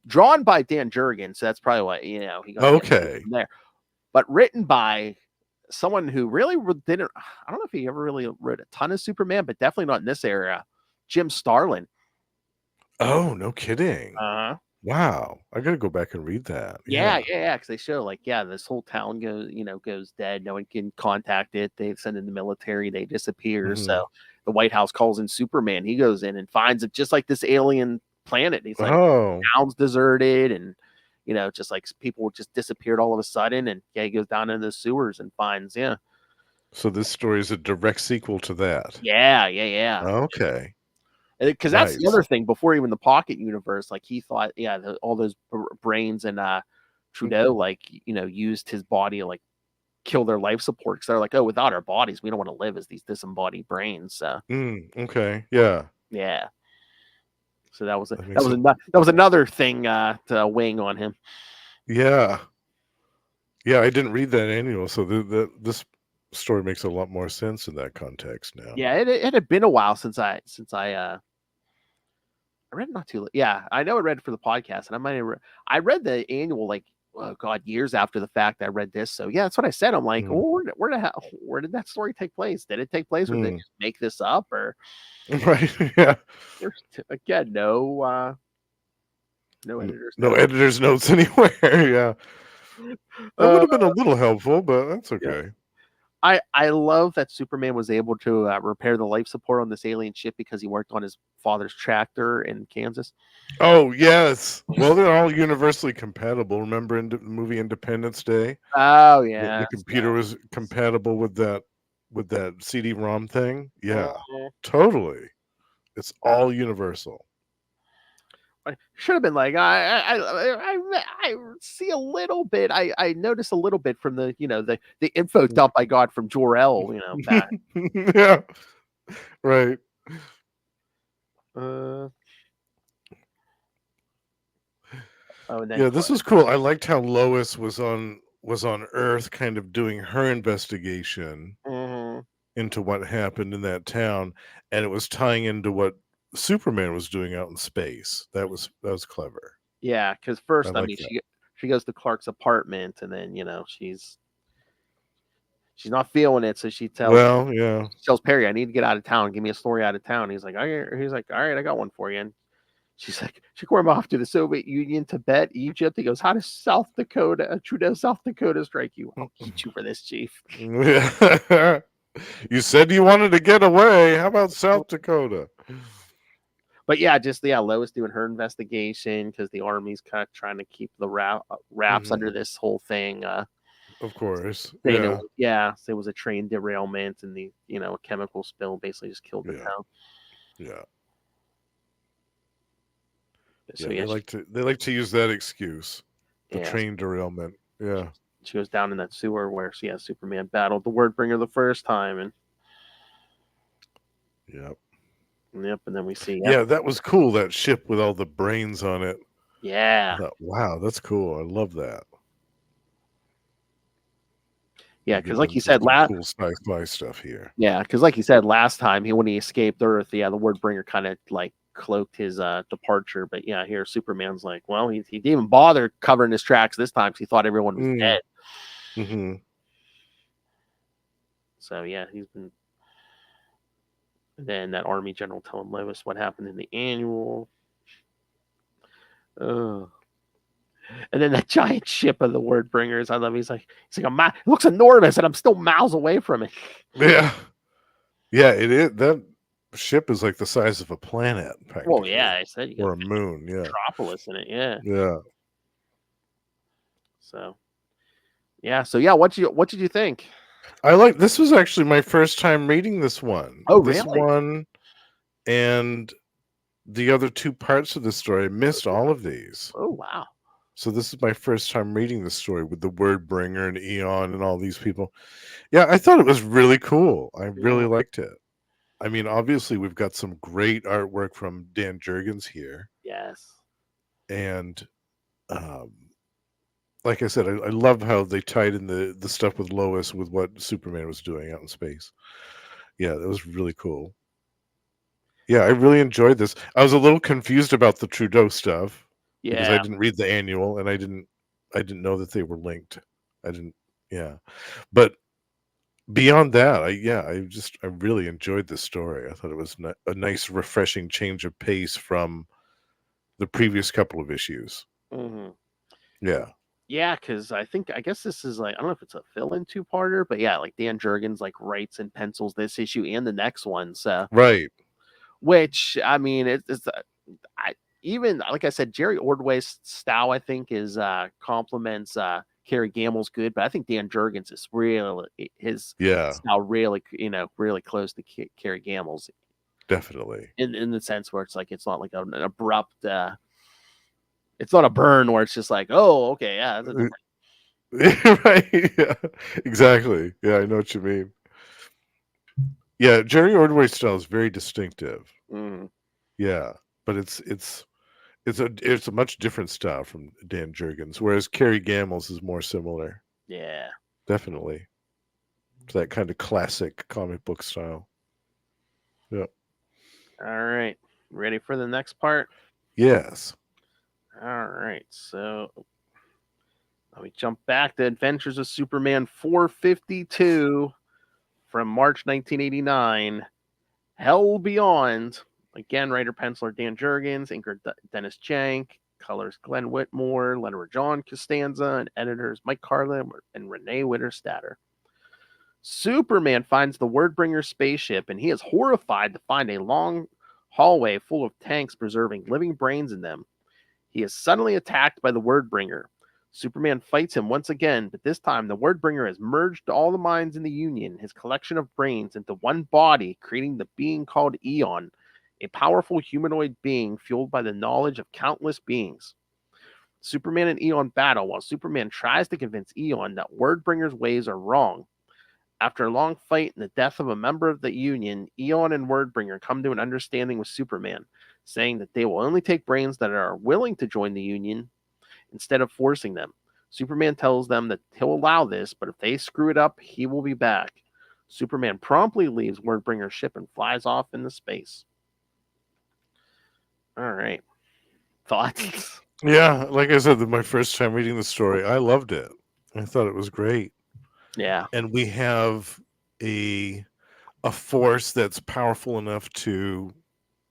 [SPEAKER 1] drawn by Dan Jurgens, so that's probably why, he got the idea
[SPEAKER 3] Okay.
[SPEAKER 1] from there. But written by someone who really didn't, I don't know if he ever really wrote a ton of Superman, but definitely not in this era, Jim Starlin.
[SPEAKER 3] Oh, no kidding.
[SPEAKER 1] Uh-huh.
[SPEAKER 3] Wow. I gotta go back and read that.
[SPEAKER 1] Yeah,
[SPEAKER 3] Yeah.
[SPEAKER 1] because they show like, this whole town goes dead. No one can contact it. They send in the military. They disappear.
[SPEAKER 3] Mhm.
[SPEAKER 1] So the White House calls in Superman. He goes in and finds it just like this alien planet. He's like,
[SPEAKER 3] Oh,
[SPEAKER 1] town's deserted, and just like people just disappeared all of a sudden. And he goes down into the sewers and finds,
[SPEAKER 3] so this story is a direct sequel to that.
[SPEAKER 1] yeah.
[SPEAKER 3] Okay.
[SPEAKER 1] Because that's the
[SPEAKER 3] Nice.
[SPEAKER 1] other thing. Before even the Pocket Universe, like he thought, all those brains and Trudeau, like used his body to like kill their life support, because they're like, oh, without our bodies, we don't want to live as these disembodied brains. So
[SPEAKER 3] Okay. Yeah.
[SPEAKER 1] yeah, so that was
[SPEAKER 3] That makes it.
[SPEAKER 1] that was another thing to weighing on him.
[SPEAKER 3] Yeah. Yeah, I didn't read that annual, so this story makes a lot more sense in that context now.
[SPEAKER 1] Yeah, it had been a while since I read it not too late. Yeah, I know I read it for the podcast, and I read the annual like, oh god, years after the fact. I read this, so yeah, that's what I said. I'm like, oh, where did that story take place? Did it take place, or did they just make this up, or
[SPEAKER 3] Right. Yeah.
[SPEAKER 1] there's again no editors.
[SPEAKER 3] No editor's notes anywhere. Yeah. That would have been a little helpful, but that's
[SPEAKER 1] Yeah.
[SPEAKER 3] okay.
[SPEAKER 1] I love that Superman was able to repair the life support on this alien ship because he worked on his father's tractor in Kansas.
[SPEAKER 3] Oh, yes. Well, they're all universally compatible. Remember in the movie Independence Day?
[SPEAKER 1] Oh
[SPEAKER 3] The
[SPEAKER 1] yeah,
[SPEAKER 3] computer was compatible with that CD-ROM thing? Yeah.
[SPEAKER 1] Mhm.
[SPEAKER 3] Totally. It's all universal.
[SPEAKER 1] I should have been like, I see a little bit. I noticed a little bit from the the info dump I got from Jor-El, back.
[SPEAKER 3] Yeah. Right.
[SPEAKER 1] Oh, and then
[SPEAKER 3] Yeah, this was cool. I liked how Lois was on Earth kind of doing her investigation
[SPEAKER 1] Mhm.
[SPEAKER 3] into what happened in that town, and it was tying into what Superman was doing out in space. That was clever.
[SPEAKER 1] Yeah, because
[SPEAKER 3] I
[SPEAKER 1] first, I
[SPEAKER 3] like
[SPEAKER 1] mean,
[SPEAKER 3] that.
[SPEAKER 1] she goes to Clark's apartment, and then she's not feeling it, so she tells
[SPEAKER 3] Well, yeah.
[SPEAKER 1] Perry, I need to get out of town. Give me a story out of town. He's like, all right, I got one for you. And she's like, she called him off to the Soviet Union, Tibet, Egypt. He goes, how does Trudeau, South Dakota strike you? I'll eat you for this, Chief.
[SPEAKER 3] Yeah. You said you wanted to get away. How about South Dakota?
[SPEAKER 1] But yeah, Lois doing her investigation because the army's kind of trying to keep the wraps under this whole thing.
[SPEAKER 3] Of course.
[SPEAKER 1] Saying
[SPEAKER 3] Yeah.
[SPEAKER 1] it was a train derailment, and the a chemical spill basically just killed the
[SPEAKER 3] Yeah.
[SPEAKER 1] town.
[SPEAKER 3] Yeah.
[SPEAKER 1] So
[SPEAKER 3] Yeah, they like to use that excuse. The
[SPEAKER 1] yeah,
[SPEAKER 3] train derailment. Yeah.
[SPEAKER 1] she goes down in that sewer where Superman battled the Wordbringer the first time, and
[SPEAKER 3] Yep.
[SPEAKER 1] and then we see
[SPEAKER 3] Yeah, that was cool, that ship with all the brains on it.
[SPEAKER 1] yeah,
[SPEAKER 3] I thought, wow, that's cool. I love that.
[SPEAKER 1] yeah, because like you
[SPEAKER 3] Some
[SPEAKER 1] said
[SPEAKER 3] cool sci-fi stuff here.
[SPEAKER 1] yeah, because like you said last time, when he escaped Earth, the Wordbringer kind of like cloaked his departure, but yeah, here Superman's like, well, he didn't even bother covering his tracks this time because he thought everyone was dead.
[SPEAKER 3] Mm-hmm.
[SPEAKER 1] So yeah, he's been. And then that army general telling Lois what happened in the annual. And then that giant ship of the Wordbringers. I love. He's like, it looks enormous, and I'm still miles away from it.
[SPEAKER 3] Yeah, yeah, it is. That ship is like the size of a planet.
[SPEAKER 1] Well, yeah, I said you got
[SPEAKER 3] or a moon. Yeah,
[SPEAKER 1] metropolis in it. Yeah.
[SPEAKER 3] yeah.
[SPEAKER 1] So, yeah. So yeah, what did you think?
[SPEAKER 3] This was actually my first time reading this one.
[SPEAKER 1] Oh,
[SPEAKER 3] this
[SPEAKER 1] really?
[SPEAKER 3] one and the other two parts of the story. I missed all of these.
[SPEAKER 1] Oh, wow.
[SPEAKER 3] So this is my first time reading the story with the Wordbringer and Eon and all these people. Yeah, I thought it was really cool. I really liked it. I mean, obviously, we've got some great artwork from Dan Jurgens here.
[SPEAKER 1] Yes.
[SPEAKER 3] And like I said, I love how they tied in the stuff with Lois with what Superman was doing out in space. Yeah, that was really cool. Yeah, I really enjoyed this. I was a little confused about the Trudeau stuff because I
[SPEAKER 1] Yeah.
[SPEAKER 3] didn't read the annual and I didn't know that they were linked. I didn't. Yeah, but beyond that, I really enjoyed this story. I thought it was a nice, refreshing change of pace from the previous couple of issues.
[SPEAKER 1] Mm-hmm.
[SPEAKER 3] Yeah.
[SPEAKER 1] Yeah, because I guess this is like, I don't know if it's a fill-in two-parter, but yeah, like Dan Jurgens like writes and pencils this issue and the next one. So,
[SPEAKER 3] Right.
[SPEAKER 1] which I mean, I even like I said, Jerry Ordway's style I think is complements Kerry Gamble's good, but I think Dan Jurgens is really his
[SPEAKER 3] Yeah,
[SPEAKER 1] style really really close to Kerry Gamble's
[SPEAKER 3] definitely.
[SPEAKER 1] in the sense where it's like it's not like an abrupt. It's not a burn where it's just like, oh, okay, yeah, that's a different.
[SPEAKER 3] Right. Yeah. Exactly. Yeah, I know what you mean. Yeah, Jerry Ordway's style is very distinctive.
[SPEAKER 1] Mhm.
[SPEAKER 3] Yeah, but it's a much different style from Dan Jurgens, whereas Kerry Gamble's is more similar.
[SPEAKER 1] Yeah.
[SPEAKER 3] Definitely. It's that kind of classic comic book style. Yeah.
[SPEAKER 1] All right. Ready for the next part?
[SPEAKER 3] Yes.
[SPEAKER 1] All right. So let me jump back to Adventures of Superman 452 from March 1989. Hell Beyond. Again, writer penciler Dan Jurgens, inker Dennis Jank, colors Glenn Whitmore, letterer John Costanza, and editors Mike Carlin and Renee Witterstatter. Superman finds the Wordbringer spaceship, and he is horrified to find a long hallway full of tanks preserving living brains in them. He is suddenly attacked by the Wordbringer. Superman fights him once again, but this time the Wordbringer has merged all the minds in the Union, his collection of brains, into one body, creating the being called Eon, a powerful humanoid being fueled by the knowledge of countless beings. Superman and Eon battle while Superman tries to convince Eon that Wordbringer's ways are wrong. After a long fight and the death of a member of the Union, Eon and Wordbringer come to an understanding with Superman, saying that they will only take brains that are willing to join the Union instead of forcing them. Superman tells them that he'll allow this, but if they screw it up, he will be back. Superman promptly leaves Wordbringer's ship and flies off into space. All right. Thoughts?
[SPEAKER 3] Yeah, like I said, my first time reading the story, I loved it. I thought it was great.
[SPEAKER 1] Yeah.
[SPEAKER 3] And we have a force that's powerful enough to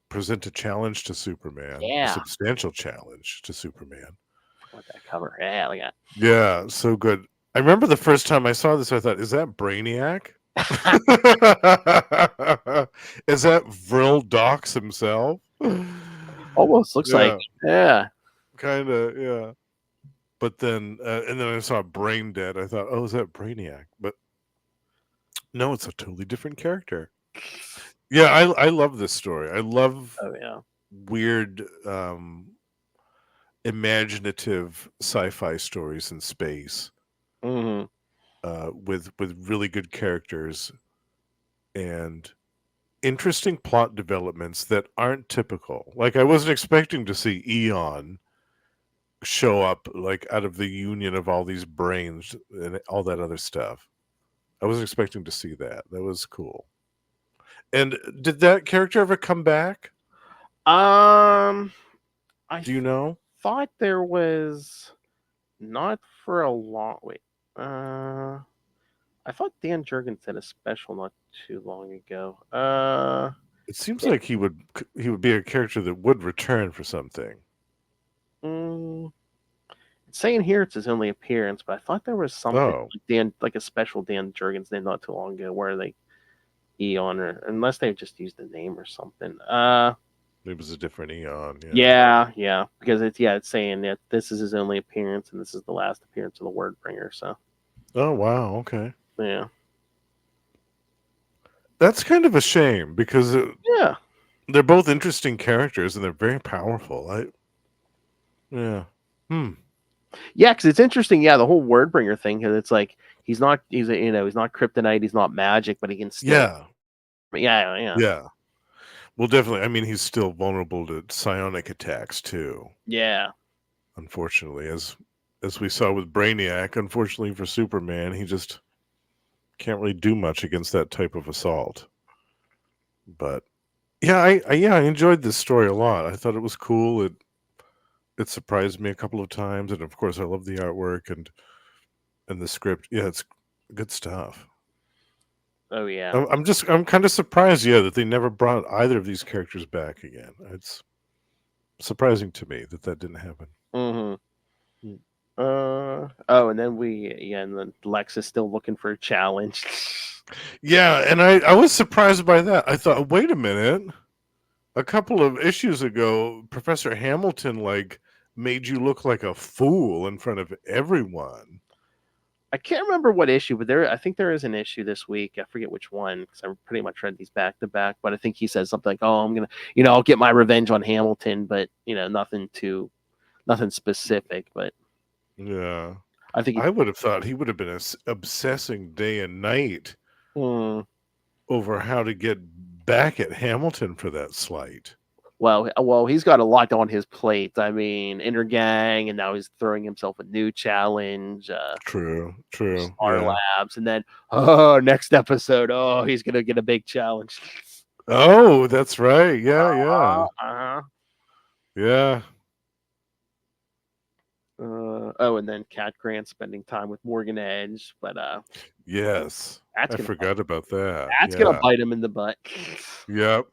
[SPEAKER 3] present a challenge to Superman, a
[SPEAKER 1] Yeah.
[SPEAKER 3] substantial challenge to Superman.
[SPEAKER 1] What that cover? Yeah, look at
[SPEAKER 3] Yeah, so good. I remember the first time I saw this, I thought, is that Brainiac? Is that Vril Dox himself?
[SPEAKER 1] almost looks like. Yeah.
[SPEAKER 3] Kind of, yeah. But then, and then I saw Brain Dead. I thought, oh, is that Brainiac? But no, it's a totally different character. Yeah, I love this story. I love
[SPEAKER 1] Oh yeah.
[SPEAKER 3] weird, imaginative sci-fi stories in space,
[SPEAKER 1] Mm-hmm.
[SPEAKER 3] with really good characters and interesting plot developments that aren't typical. Like I wasn't expecting to see Eon show up like out of the union of all these brains and all that other stuff. I wasn't expecting to see that. That was cool. And did that character ever come back?
[SPEAKER 1] I
[SPEAKER 3] Do you know?
[SPEAKER 1] thought there was not for a long wait. I thought Dan Jurgens did a special not too long ago.
[SPEAKER 3] It seems like he would be a character that would return for something.
[SPEAKER 1] It's saying here it's his only appearance, but I thought there was something
[SPEAKER 3] Oh.
[SPEAKER 1] like a special Dan Jurgens did not too long ago where they Eon or unless they just used the name or something.
[SPEAKER 3] It was a different Eon.
[SPEAKER 1] Yeah, because it's saying that this is his only appearance and this is the last appearance of the Wordbringer. So.
[SPEAKER 3] Oh wow, okay.
[SPEAKER 1] Yeah.
[SPEAKER 3] That's kind of a shame because
[SPEAKER 1] Yeah.
[SPEAKER 3] they're both interesting characters and they're very powerful. Yeah,
[SPEAKER 1] because it's interesting. Yeah, the whole Wordbringer thing. Because it's like he's not kryptonite. He's not magic, but he can still. Yeah.
[SPEAKER 3] Well, definitely. I mean, he's still vulnerable to psionic attacks too.
[SPEAKER 1] Yeah.
[SPEAKER 3] Unfortunately, as as we saw with Brainiac, unfortunately for Superman, he just can't really do much against that type of assault. But yeah, I enjoyed this story a lot. I thought it was cool. It surprised me a couple of times, and of course, I love the artwork and the script. Yeah, it's good stuff.
[SPEAKER 1] Oh yeah.
[SPEAKER 3] I'm kind of surprised, that they never brought either of these characters back again. It's surprising to me that didn't happen.
[SPEAKER 1] Mm-hmm. And then Lex is still looking for a challenge.
[SPEAKER 3] Yeah, and I was surprised by that. I thought, wait a minute. A couple of issues ago, Professor Hamilton made you look like a fool in front of everyone.
[SPEAKER 1] I can't remember what issue, but I think there is an issue this week. I forget which one because I pretty much read these back to back. But I think he says something like, "Oh, I'm gonna, I'll get my revenge on Hamilton," but nothing specific. But
[SPEAKER 3] yeah,
[SPEAKER 1] I think
[SPEAKER 3] I would have thought he would have been obsessing day and night over how to get back at Hamilton for that slight.
[SPEAKER 1] Well, he's got a lot on his plate. I mean, Intergang, and now he's throwing himself a new challenge.
[SPEAKER 3] True.
[SPEAKER 1] Star
[SPEAKER 3] Yeah.
[SPEAKER 1] Labs, and then next episode, he's gonna get a big challenge.
[SPEAKER 3] Oh, that's right. Yeah.
[SPEAKER 1] Yeah. And then Cat Grant spending time with Morgan Edge, but
[SPEAKER 3] yes, I forgot about that.
[SPEAKER 1] That's gonna bite him in the butt.
[SPEAKER 3] Yep.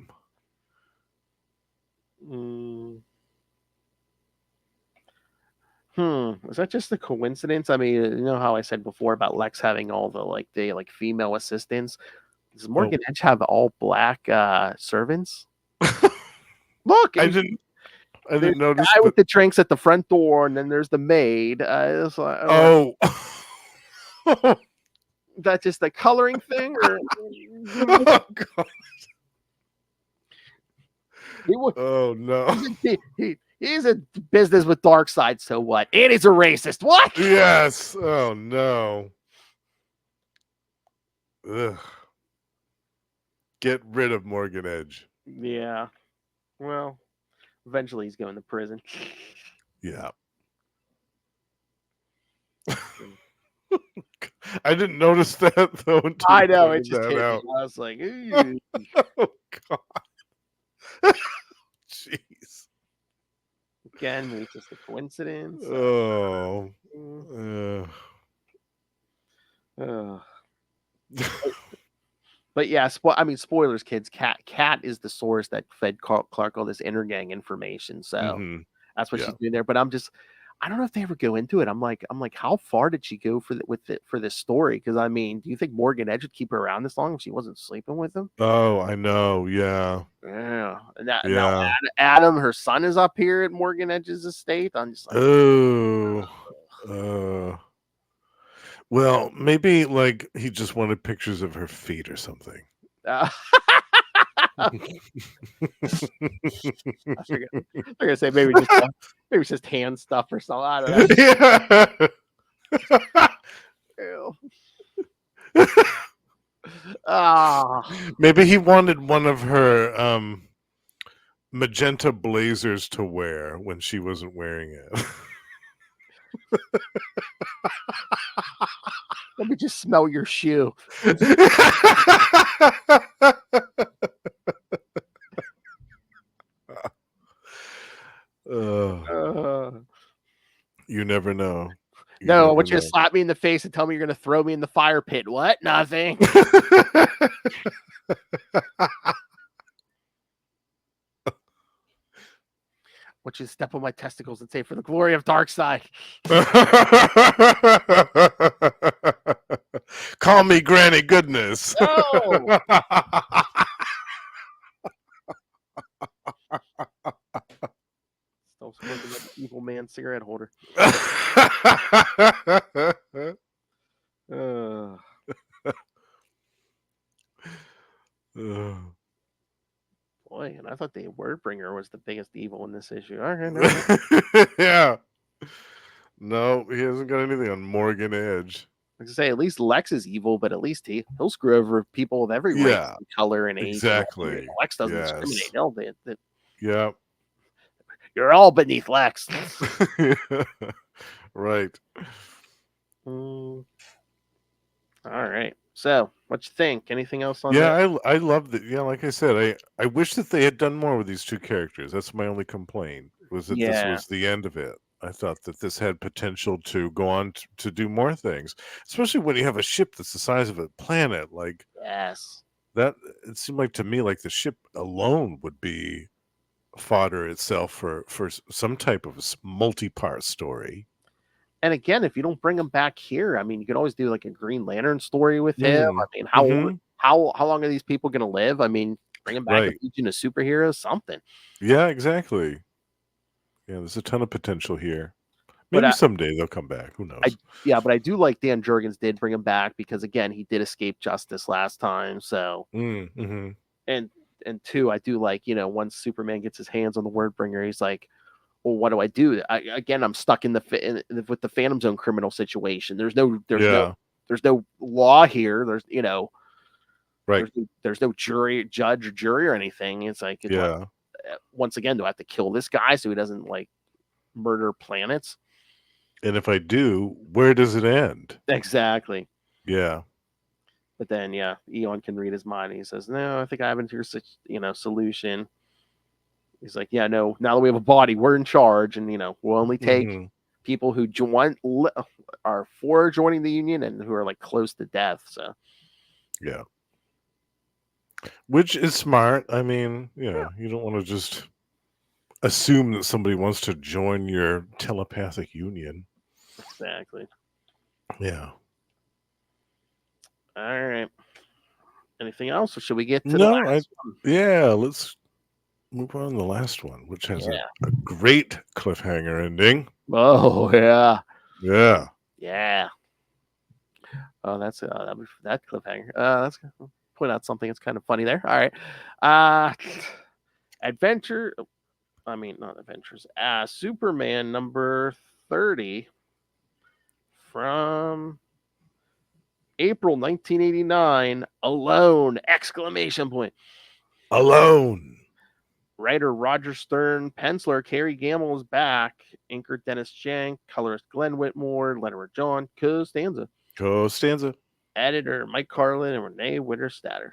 [SPEAKER 1] Is that just a coincidence? I mean, you know how I said before about Lex having all the female assistants? Does Morgan Edge have all black servants? Look,
[SPEAKER 3] I didn't notice.
[SPEAKER 1] The guy with the drinks at the front door, and then there's the maid. Is that just a coloring thing? Or...
[SPEAKER 3] oh God.
[SPEAKER 1] Oh no. He's a business with Darkseid, so what? And he's a racist. What?
[SPEAKER 3] Yes. Oh no. Ugh. Get rid of Morgan Edge.
[SPEAKER 1] Yeah. Well, eventually he's going to prison.
[SPEAKER 3] Yeah. I didn't notice that though.
[SPEAKER 1] I know, it just hit me. I was like,
[SPEAKER 3] oh God. Jeez.
[SPEAKER 1] Again, maybe it's just a coincidence.
[SPEAKER 3] Oh.
[SPEAKER 1] But yeah, spoilers, kids. Cat is the source that fed Clark all this Intergang information. So that's what she's doing there. But I don't know if they ever go into it. I'm like, how far did she go for this story? Because I mean, do you think Morgan Edge would keep her around this long if she wasn't sleeping with him?
[SPEAKER 3] Oh, I know. Yeah.
[SPEAKER 1] Yeah. Now Adam, her son, is up here at Morgan Edge's estate. I'm just like,
[SPEAKER 3] well, maybe he just wanted pictures of her feet or something.
[SPEAKER 1] I forget. I'm gonna say maybe it's just hand stuff or something. I don't know.
[SPEAKER 3] Maybe he wanted one of her magenta blazers to wear when she wasn't wearing it.
[SPEAKER 1] Let me just smell your shoe.
[SPEAKER 3] You never know.
[SPEAKER 1] I want you to slap me in the face and tell me you're going to throw me in the fire pit. What? Nothing. Want you to step on my testicles and say, "For the glory of Darkseid."
[SPEAKER 3] Call me Granny Goodness.
[SPEAKER 1] No. Still smoking that evil man cigarette holder. Boy, and I thought the Wordbringer was the biggest evil in this issue.
[SPEAKER 3] Yeah. No, he hasn't got anything on Morgan Edge.
[SPEAKER 1] Like I say, at least Lex is evil, but at least he'll screw over people of every race, and color, and age.
[SPEAKER 3] Exactly.
[SPEAKER 1] Lex doesn't discriminate.
[SPEAKER 3] Yeah.
[SPEAKER 1] You're all beneath Lex.
[SPEAKER 3] Right.
[SPEAKER 1] Mm. All right. So, what you think? Anything else on
[SPEAKER 3] Yeah,
[SPEAKER 1] that?
[SPEAKER 3] I love that. Yeah, like I said, I wish that they had done more with these two characters. That's my only complaint, was that this
[SPEAKER 1] Yeah.
[SPEAKER 3] was the end of it. I thought that this had potential to go on to do more things, especially when you have a ship that's the size of a planet. Like
[SPEAKER 1] Yes.
[SPEAKER 3] that, it seemed like to me like the ship alone would be fodder itself for some type of multi-part story.
[SPEAKER 1] And again, if you don't bring him back here, I mean, you could always do like a Green Lantern story with him. I mean,
[SPEAKER 3] Mm-hmm.
[SPEAKER 1] how long are these people going to live? I mean, bring him back as
[SPEAKER 3] Right.
[SPEAKER 1] Legion of Superheroes, something.
[SPEAKER 3] Yeah, exactly. Yeah, there's a ton of potential here.
[SPEAKER 1] But
[SPEAKER 3] Maybe someday they'll come back. Who knows?
[SPEAKER 1] but I do like Dan Jurgens did bring him back because again, he did escape justice last time. So
[SPEAKER 3] Mm-hmm.
[SPEAKER 1] and two, I do like, once Superman gets his hands on the Wordbringer, he's like, well, what do I do? I'm stuck with the Phantom Zone criminal situation. There's no
[SPEAKER 3] Yeah.
[SPEAKER 1] law here.
[SPEAKER 3] Right.
[SPEAKER 1] There's no judge or jury or anything. It's like,
[SPEAKER 3] Yeah.
[SPEAKER 1] once again, do I have to kill this guy so he doesn't like murder planets?
[SPEAKER 3] And if I do, where does it end?
[SPEAKER 1] Exactly.
[SPEAKER 3] Yeah.
[SPEAKER 1] But then, yeah, Eon can read his mind. And he says, "No, I think I have your solution." He's like, "Yeah, no. Now that we have a body, we're in charge, and we'll only take
[SPEAKER 3] Mm-hmm.
[SPEAKER 1] people who are for joining the union and who are like close to death." So,
[SPEAKER 3] Yeah. Which is smart. I mean,
[SPEAKER 1] yeah,
[SPEAKER 3] you don't want to just assume that somebody wants to join your telepathic union.
[SPEAKER 1] exactly.
[SPEAKER 3] Yeah.
[SPEAKER 1] All right. Anything else, or should we get to the
[SPEAKER 3] No,
[SPEAKER 1] last one?
[SPEAKER 3] yeah, let's move on to the last one, which has
[SPEAKER 1] Yeah.
[SPEAKER 3] a great cliffhanger ending.
[SPEAKER 1] Oh yeah.
[SPEAKER 3] Yeah.
[SPEAKER 1] Yeah. Oh, that's that cliffhanger. Let's point out something that's kind of funny there. All right. Adventure. I mean, not adventures. Superman number 30 from April 1989. Alone! Exclamation point.
[SPEAKER 3] Alone.
[SPEAKER 1] Writer Roger Stern, penciler Carrie Gamble is back. Inker Dennis Chang, colorist Glenn Whitmore, letterer John Costanza.
[SPEAKER 3] Costanza.
[SPEAKER 1] Editor Mike Carlin and Renee Winterstatter.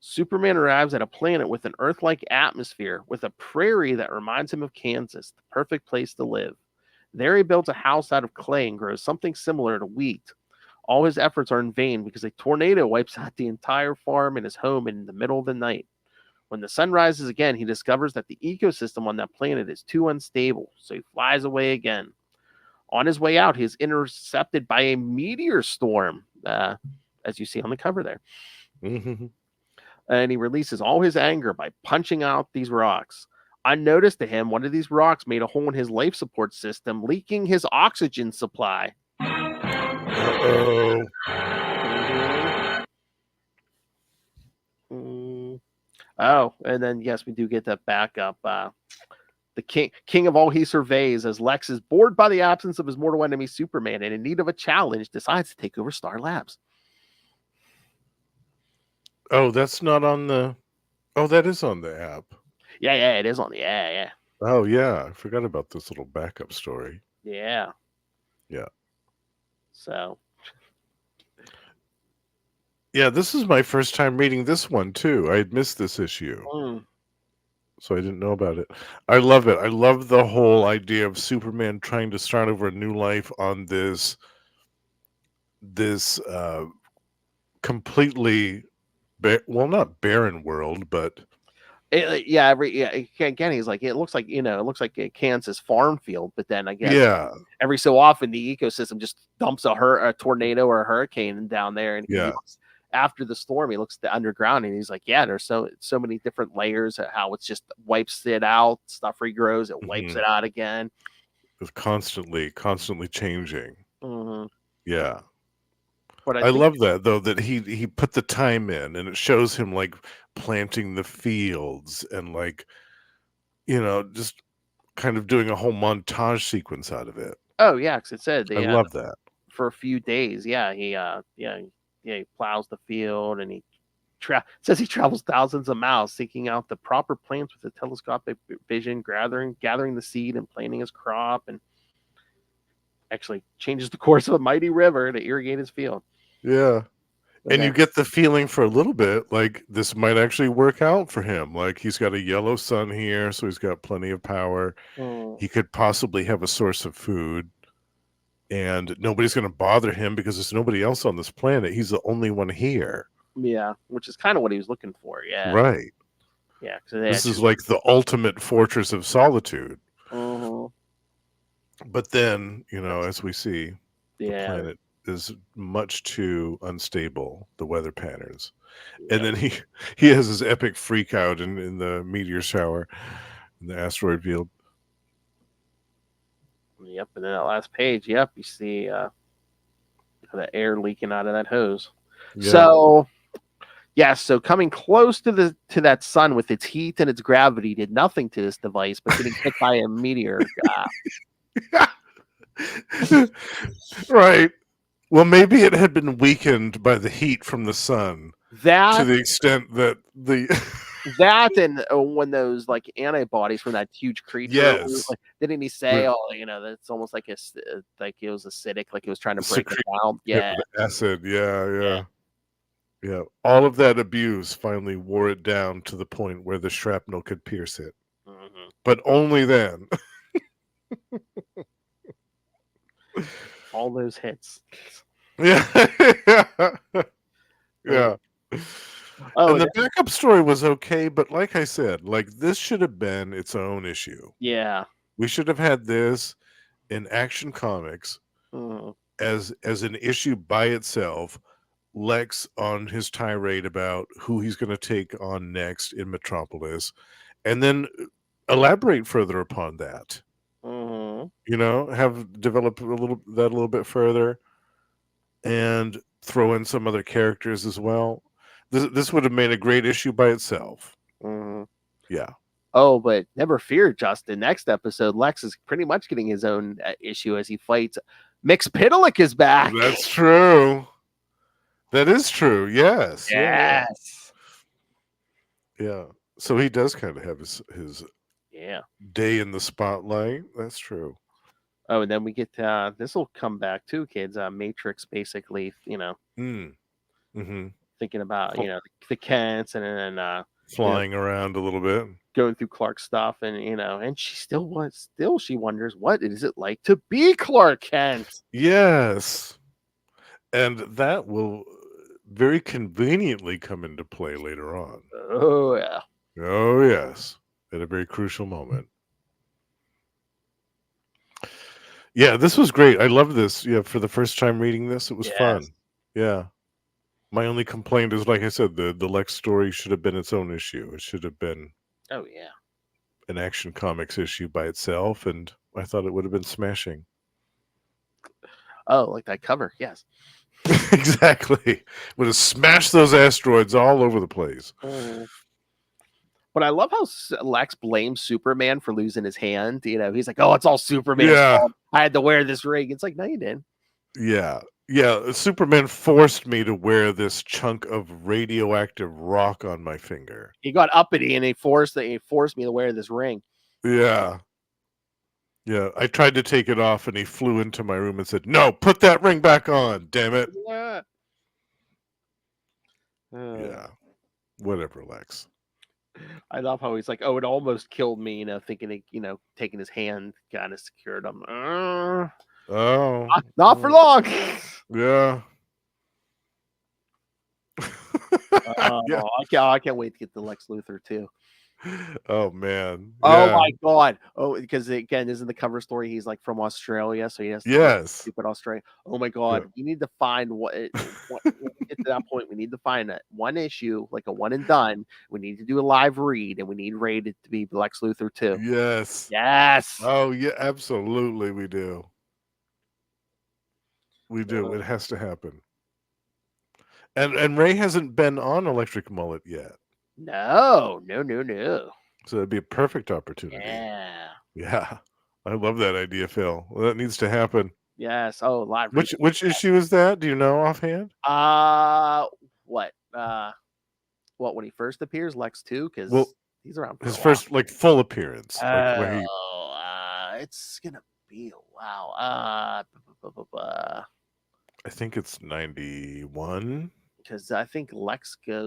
[SPEAKER 1] Superman arrives at a planet with an Earth-like atmosphere, with a prairie that reminds him of Kansas, the perfect place to live. There he builds a house out of clay and grows something similar to wheat. All his efforts are in vain because a tornado wipes out the entire farm and his home in the middle of the night. When the sun rises again, he discovers that the ecosystem on that planet is too unstable, so he flies away again. On his way out, he is intercepted by a meteor storm, as you see on the cover there.
[SPEAKER 3] Mm-hmm.
[SPEAKER 1] And he releases all his anger by punching out these rocks. Unnoticed to him, one of these rocks made a hole in his life support system, leaking his oxygen supply.
[SPEAKER 3] Uh-oh.
[SPEAKER 1] Oh, and then yes, we do get that backup. The king of all he surveys, as Lex is bored by the absence of his mortal enemy Superman and in need of a challenge, decides to take over Star Labs.
[SPEAKER 3] Oh, that's not on the... Oh, that is on the app.
[SPEAKER 1] Yeah, it is on the yeah.
[SPEAKER 3] Oh, yeah. I forgot about this little backup story.
[SPEAKER 1] Yeah.
[SPEAKER 3] Yeah.
[SPEAKER 1] So.
[SPEAKER 3] Yeah, this is my first time reading this one, too. I had missed this issue. So I didn't know about it. I love it. I love the whole idea of Superman trying to start over a new life on this completely not barren world, but
[SPEAKER 1] Again, he's like, it looks like a Kansas farm field, but then I guess every so often the ecosystem just dumps a tornado or a hurricane down there, and he looks, after the storm, he looks underground and he's like, yeah, there's so many different layers of how it's just wipes it out, stuff regrows, it wipes it out again.
[SPEAKER 3] It's constantly changing.
[SPEAKER 1] Mm-hmm.
[SPEAKER 3] Yeah.
[SPEAKER 1] But
[SPEAKER 3] I love that, though, that he put the time in, and it shows him like planting the fields and like, just kind of doing a whole montage sequence out of it.
[SPEAKER 1] Oh yeah, because it said
[SPEAKER 3] I love that.
[SPEAKER 1] For a few days. Yeah, he plows the field, and he says he travels thousands of miles seeking out the proper plants with a telescopic vision, gathering the seed and planting his crop. And actually changes the course of a mighty river to irrigate his field.
[SPEAKER 3] Yeah.
[SPEAKER 1] But
[SPEAKER 3] And you
[SPEAKER 1] then-
[SPEAKER 3] get the feeling for a little bit like this might actually work out for him. Like he's got a yellow sun here, so he's got plenty of power. He could possibly have a source of food, and nobody's going to bother him because there's nobody else on this planet. He's the only one here.
[SPEAKER 1] Yeah, which is kind of what he was looking for. Yeah,
[SPEAKER 3] Right.
[SPEAKER 1] Yeah,
[SPEAKER 3] This is like the ultimate fortress of solitude.
[SPEAKER 1] Mhm.
[SPEAKER 3] But then, as we see, the
[SPEAKER 1] Yeah,
[SPEAKER 3] planet is much too unstable, the weather patterns.
[SPEAKER 1] yeah.
[SPEAKER 3] And then he has his epic freak out in the meteor shower in the asteroid field.
[SPEAKER 1] Yep, and then that last page, yep, you see the air leaking out of that hose.
[SPEAKER 3] Yeah.
[SPEAKER 1] So, so coming close to that sun with its heat and its gravity did nothing to this device, but getting hit by a meteor.
[SPEAKER 3] Right. Well, maybe it had been weakened by the heat from the sun to
[SPEAKER 1] That
[SPEAKER 3] the extent that the
[SPEAKER 1] that and when those like antibodies from that huge creature,
[SPEAKER 3] Yes.
[SPEAKER 1] like, didn't he say,
[SPEAKER 3] With-
[SPEAKER 1] that's almost like like it was acidic, like it was trying to break it down.
[SPEAKER 3] Yeah, the acid. Yeah. All of that abuse finally wore it down to the point where the shrapnel could pierce it.
[SPEAKER 1] Mhm.
[SPEAKER 3] But only then.
[SPEAKER 1] All those hits.
[SPEAKER 3] Yeah. Yeah.
[SPEAKER 1] Oh,
[SPEAKER 3] And the backup story was okay, but like I said, like this should have been its own issue.
[SPEAKER 1] yeah.
[SPEAKER 3] We should have had this in Action Comics
[SPEAKER 1] Mhm.
[SPEAKER 3] as an issue by itself. Lex on his tirade about who he's going to take on next in Metropolis, and then elaborate further upon that.
[SPEAKER 1] Mhm.
[SPEAKER 3] Have developed a little bit further, and throw in some other characters as well. This would have made a great issue by itself.
[SPEAKER 1] Mhm.
[SPEAKER 3] Yeah.
[SPEAKER 1] Oh, but never fear, Justin. Next episode, Lex is pretty much getting his own issue as he fights. Mix Pitalik is back.
[SPEAKER 3] That's true. That is true. Yes.
[SPEAKER 1] Yes.
[SPEAKER 3] Yeah. So he does kind of have his
[SPEAKER 1] Yeah.
[SPEAKER 3] day in the spotlight. That's true.
[SPEAKER 1] Oh, and then we get this will come back too, kids. Matrix, basically,
[SPEAKER 3] Mm-hmm.
[SPEAKER 1] thinking about the Kents, and then
[SPEAKER 3] Flying around a little bit.
[SPEAKER 1] going through Clark's stuff, and and she she wonders what is it like to be Clark Kent.
[SPEAKER 3] Yes. And that will very conveniently come into play later on.
[SPEAKER 1] Oh yeah.
[SPEAKER 3] Oh, yes. At a very crucial moment. Yeah, this was great. I love this. Yeah, for the first time reading this, it was fun. Yeah. My only complaint is, like I said, the Lex story should have been its own issue. It should have been
[SPEAKER 1] Oh yeah.
[SPEAKER 3] an Action Comics issue by itself, and I thought it would have been smashing.
[SPEAKER 1] Oh, like that cover. Yes.
[SPEAKER 3] Exactly. Would have smashed those asteroids all over the place.
[SPEAKER 1] But I love how Lex blames Superman for losing his hand. He's like, "Oh, it's all Superman's
[SPEAKER 3] Yeah.
[SPEAKER 1] fault. I had to wear this ring." It's like, no, you didn't.
[SPEAKER 3] Yeah. Superman forced me to wear this chunk of radioactive rock on my finger.
[SPEAKER 1] He got uppity and he forced me to wear this ring.
[SPEAKER 3] Yeah. I tried to take it off, and he flew into my room and said, "No, put that ring back on, damn it." Yeah. Whatever, Lex.
[SPEAKER 1] I love how he's like, "Oh, it almost killed me," thinking, taking his hand kind of secured him.
[SPEAKER 3] Oh.
[SPEAKER 1] Not for long.
[SPEAKER 3] Yeah.
[SPEAKER 1] Yeah. I can't wait to get the Lex Luthor too.
[SPEAKER 3] Oh man.
[SPEAKER 1] Oh
[SPEAKER 3] Yeah.
[SPEAKER 1] my god. Oh, because again, isn't the cover story he's like from Australia, so he has to
[SPEAKER 3] Yes.
[SPEAKER 1] stupid Australia. Oh my god. We need to find when we get to that point, we need to find one issue, like a one and done. We need to do a live read, and we need rated to be Lex Luthor too.
[SPEAKER 3] Yes.
[SPEAKER 1] Yes.
[SPEAKER 3] Oh yeah, absolutely we do. We do. It has to happen. And Ray hasn't been on Electric Mullet yet.
[SPEAKER 1] No.
[SPEAKER 3] So it'd be a perfect opportunity.
[SPEAKER 1] Yeah.
[SPEAKER 3] Yeah. I love that idea, Phil. Well, that needs to happen.
[SPEAKER 1] Yes. Oh, live read.
[SPEAKER 3] Which issue is that? Do you know offhand?
[SPEAKER 1] What? What, when he first appears, Lex 2? Because
[SPEAKER 3] Well,
[SPEAKER 1] he's around for
[SPEAKER 3] his
[SPEAKER 1] a while.
[SPEAKER 3] first full appearance. Like where he...
[SPEAKER 1] It's gonna be a wow.
[SPEAKER 3] I think it's 91.
[SPEAKER 1] Because I think Lex he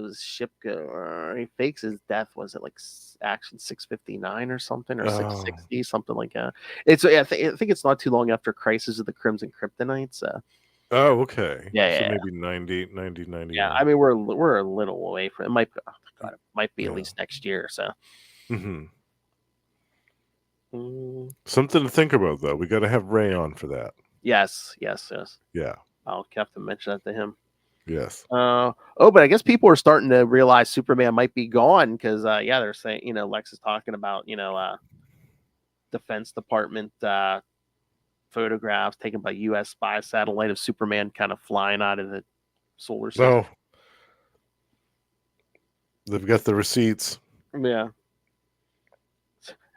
[SPEAKER 1] fakes his death. Was it like Action 659 or something, or 660, something like that? I think it's not too long after Crisis of the Crimson Kryptonite. So
[SPEAKER 3] Oh, okay.
[SPEAKER 1] Yeah,
[SPEAKER 3] So
[SPEAKER 1] yeah.
[SPEAKER 3] maybe 90, 90, 91.
[SPEAKER 1] yeah, I mean we're a little away from it. Might oh God, it might be
[SPEAKER 3] Yeah.
[SPEAKER 1] at least next year. So
[SPEAKER 3] Mhm.
[SPEAKER 1] Mm,
[SPEAKER 3] Something to think about, though. We got to have Ray on for that.
[SPEAKER 1] yes.
[SPEAKER 3] Yeah.
[SPEAKER 1] I'll have to mention that to him.
[SPEAKER 3] Yes.
[SPEAKER 1] But I guess people are starting to realize Superman might be gone because they're saying Lex is talking about Defense Department photographs taken by U.S. spy satellite of Superman kind of flying out of the solar system.
[SPEAKER 3] Oh, they've got the receipts.
[SPEAKER 1] Yeah.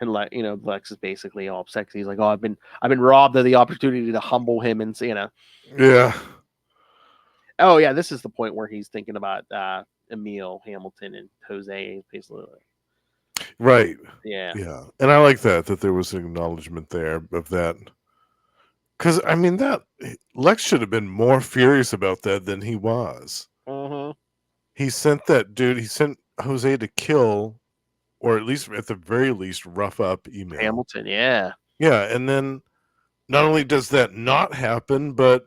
[SPEAKER 1] And Lex is basically all upset 'cause he's like, "Oh, I've been robbed of the opportunity to humble him," and
[SPEAKER 3] Yeah.
[SPEAKER 1] Oh yeah, this is the point where he's thinking about Emil, Hamilton, and Jose. Basically,
[SPEAKER 3] Right.
[SPEAKER 1] yeah.
[SPEAKER 3] Yeah. And I like that there was an acknowledgement there of that. Because, I mean, that Lex should have been more furious about that than he was.
[SPEAKER 1] Mm-hmm.
[SPEAKER 3] He sent Jose to kill, or at least at the very least rough up Emil.
[SPEAKER 1] Hamilton, yeah.
[SPEAKER 3] Yeah, and then not only does that not happen, but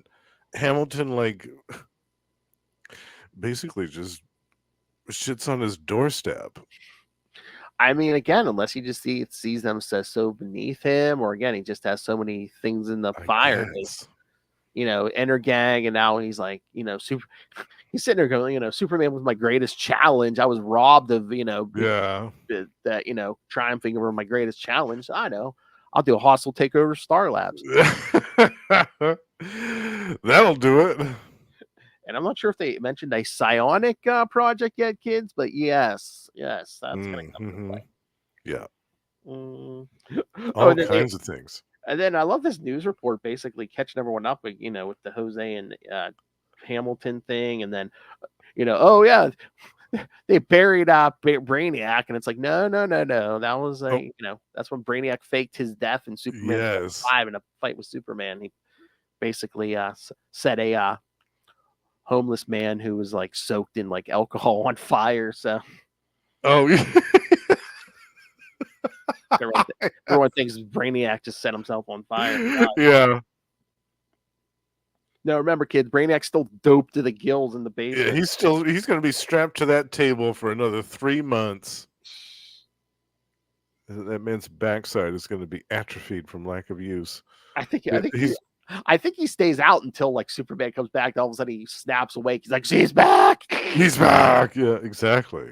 [SPEAKER 3] Hamilton basically just shits on his doorstep.
[SPEAKER 1] I mean, again, unless he just sees them so beneath him, or again, he just has so many things in the fire. Intergang, and now he's like, he's sitting there going, Superman was my greatest challenge. I was robbed of, triumphing over my greatest challenge. I know. I'll do a hostile takeover Star Labs.
[SPEAKER 3] That'll do it.
[SPEAKER 1] And I'm not sure if they mentioned a psionic project yet, kids, but yes, that's going to come into play.
[SPEAKER 3] Yeah.
[SPEAKER 1] All
[SPEAKER 3] kinds of things.
[SPEAKER 1] And then I love this news report basically catching everyone up, with the Jose and Hamilton thing. And then, they buried Brainiac. And it's like, no. That was that's when Brainiac faked his death in Superman 5 in a fight with Superman. He basically set a homeless man who was like soaked in like alcohol on fire. So everyone thinks Brainiac just set himself on fire.
[SPEAKER 3] Yeah.
[SPEAKER 1] No, remember, kids, Brainiac's still doped to the gills in the basement.
[SPEAKER 3] Yeah, he's going to be strapped to that table for another 3 months. That man's backside is going to be atrophied from lack of use.
[SPEAKER 1] I think he stays out until like Superman comes back. All of a sudden he snaps awake. He's like, "She's back!
[SPEAKER 3] He's back!" Yeah, exactly.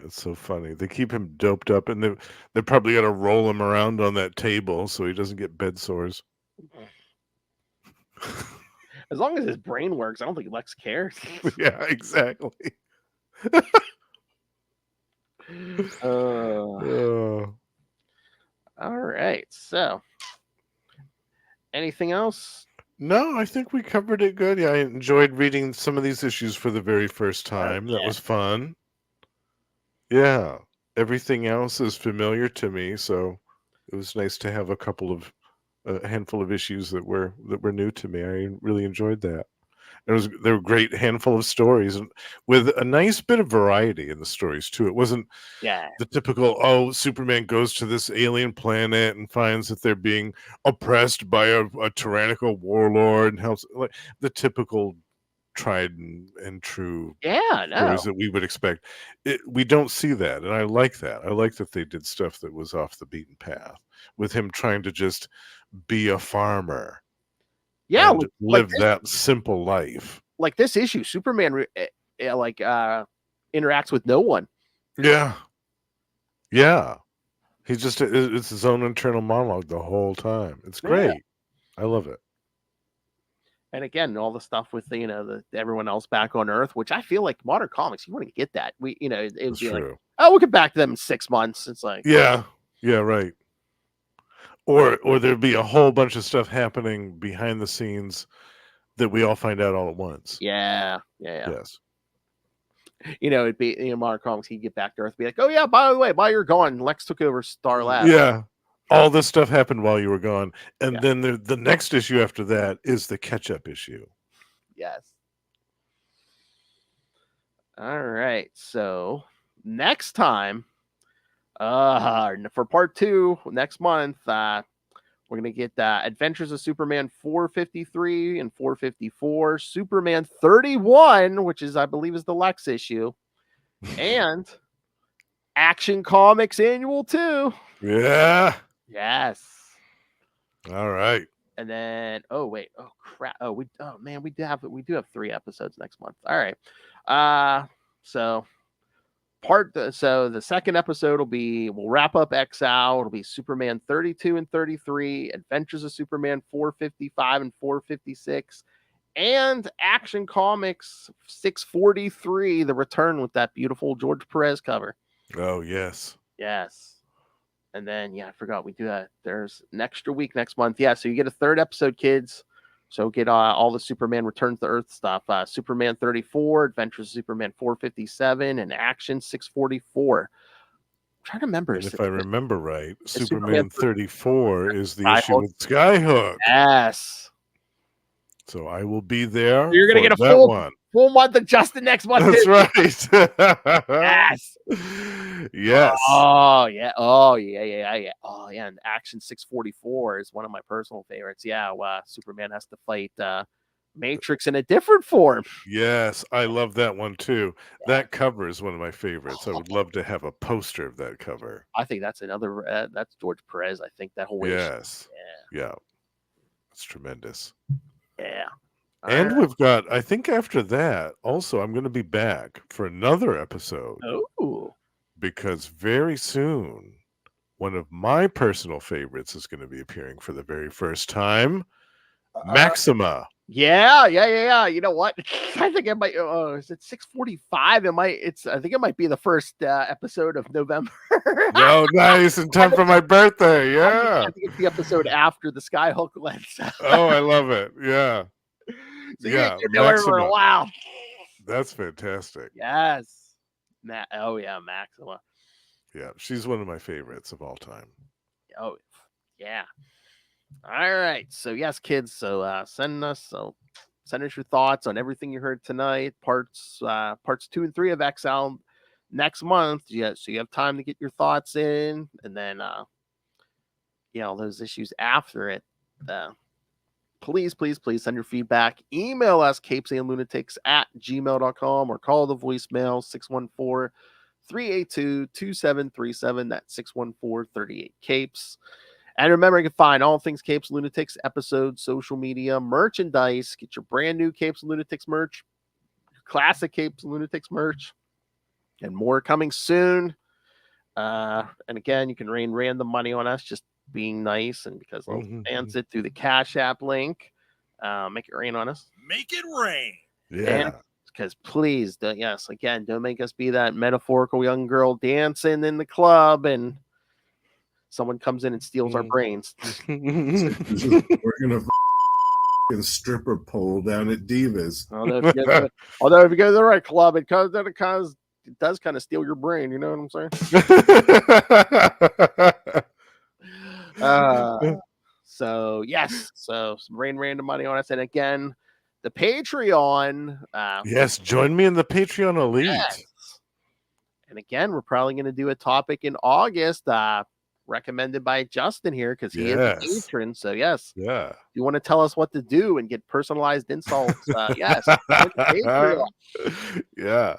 [SPEAKER 3] It's so funny. They keep him doped up, and they're probably going to roll him around on that table so he doesn't get bed sores.
[SPEAKER 1] As long as his brain works, I don't think Lex cares.
[SPEAKER 3] Yeah, exactly.
[SPEAKER 1] All right. So, anything else?
[SPEAKER 3] No, I think we covered it good. Yeah, I enjoyed reading some of these issues for the very first time. That was fun. Yeah, everything else is familiar to me, so it was nice to have a handful of issues that were new to me. I really enjoyed that. There were a great handful of stories, and with a nice bit of variety in the stories too. It wasn't the typical Superman goes to this alien planet and finds that they're being oppressed by a tyrannical warlord, and helps, like the typical tried and true stories that we would expect. We don't see that, and I like that. I like that they did stuff that was off the beaten path, with him trying to just be a farmer.
[SPEAKER 1] Yeah,
[SPEAKER 3] and live that simple life.
[SPEAKER 1] Like this issue, Superman interacts with no one.
[SPEAKER 3] Yeah. He's just it's his own internal monologue the whole time. It's great. I love it.
[SPEAKER 1] And again, all the stuff with everyone else back on Earth, which I feel like modern comics, you wouldn't get that. It would be like, we'll get back to them in 6 months. It's like,
[SPEAKER 3] yeah, right. Or there'd be a whole bunch of stuff happening behind the scenes that we all find out all at once.
[SPEAKER 1] Yeah.
[SPEAKER 3] Yes.
[SPEAKER 1] It'd be modern comics. He'd get back to Earth, be like, "Oh yeah, by the way, while you're gone, Lex took over Star Labs."
[SPEAKER 3] Yeah. all this stuff happened while you were gone, and
[SPEAKER 1] Yeah.
[SPEAKER 3] then the next issue after that is the catch-up issue.
[SPEAKER 1] Yes. All right. So next time, for part 2 next month, we're gonna get Adventures of Superman 453 and 454, Superman 31, which is I believe is the Lex issue, and Action Comics Annual 2.
[SPEAKER 3] Yeah.
[SPEAKER 1] Yes.
[SPEAKER 3] All right.
[SPEAKER 1] And then oh crap. We do have 3 episodes next month. All right. So the second episode we'll wrap up Exile. It'll be Superman 32 and 33, Adventures of Superman 455 and 456, and Action Comics 643, The Return, with that beautiful George Perez cover.
[SPEAKER 3] Oh, yes.
[SPEAKER 1] Yes. And then, I forgot we do that. There's an extra week next month. Yeah, so you get a 3rd episode, kids. So get all the Superman Returns to Earth stuff. Superman 34, Adventures of Superman 457, and Action 644. I'm trying to remember.
[SPEAKER 3] And if I remember right,
[SPEAKER 1] Superman
[SPEAKER 3] Superman 34 is the
[SPEAKER 1] Skyhook.
[SPEAKER 3] issue with Skyhook.
[SPEAKER 1] Yes.
[SPEAKER 3] So I will be there.
[SPEAKER 1] You're going to
[SPEAKER 3] for
[SPEAKER 1] get a
[SPEAKER 3] that
[SPEAKER 1] full month of Justin next month.
[SPEAKER 3] That's
[SPEAKER 1] too.
[SPEAKER 3] right.
[SPEAKER 1] Yes.
[SPEAKER 3] Yes.
[SPEAKER 1] Oh yeah. Oh yeah. Oh yeah. And Action 644 is one of my personal favorites. Yeah. Superman has to fight Matrix in a different form.
[SPEAKER 3] Yes, I love that one too. That cover is one of my favorites. I would love to have a poster of that cover.
[SPEAKER 1] I think that's another. That's George Perez. I think that whole issue.
[SPEAKER 3] Yes. Yeah. It's tremendous.
[SPEAKER 1] Yeah.
[SPEAKER 3] And we've got, I think after that, also, I'm going to be back for another episode.
[SPEAKER 1] Oh.
[SPEAKER 3] Because very soon, one of my personal favorites is going to be appearing for the very first time. Maxima.
[SPEAKER 1] Yeah. You know what? I think it might. Is it 6:45? I think it might be the first episode of November.
[SPEAKER 3] No, nice in time for my birthday. Yeah.
[SPEAKER 1] I think it's the episode after the Skyhook lens.
[SPEAKER 3] Oh, I love it. Yeah.
[SPEAKER 1] So
[SPEAKER 3] yeah.
[SPEAKER 1] you know her for a while.
[SPEAKER 3] That's fantastic.
[SPEAKER 1] Yes. Maxima.
[SPEAKER 3] Yeah, she's one of my favorites of all time.
[SPEAKER 1] Oh, yeah. All right. So yes, kids. So send us your thoughts on everything you heard tonight. Parts 2 and 3 of Exile next month. Yeah. So you have time to get your thoughts in, and then those issues after it. Please send your feedback. Email us CapesandLunatics@gmail.com or call the voicemail 614-382-2737. That's 614-38-CAPES. And remember, you can find all things Capes Lunatics, episodes, social media, merchandise. Get your brand new Capes Lunatics merch, your classic Capes Lunatics merch, and more coming soon. And again, you can rain random money on us, just being nice, and because we'll advance it through the Cash App link. Make it rain on us.
[SPEAKER 4] Make it rain.
[SPEAKER 3] Yeah.
[SPEAKER 1] Because please, don't make us be that metaphorical young girl dancing in the club and someone comes in and steals our brains.
[SPEAKER 5] We're gonna stripper pole down at Divas.
[SPEAKER 1] Although if you go to the right club, it does kind of steal your brain. You know what I'm saying? So yes, so some rain random money on us, and again, the Patreon.
[SPEAKER 3] Yes, join me in the Patreon Elite.
[SPEAKER 1] Yes. And again, we're probably going to do a topic in August, recommended by Justin here because he is a patron. So yes,
[SPEAKER 3] yeah.
[SPEAKER 1] You want to tell us what to do and get personalized insults? Yes,
[SPEAKER 3] yeah.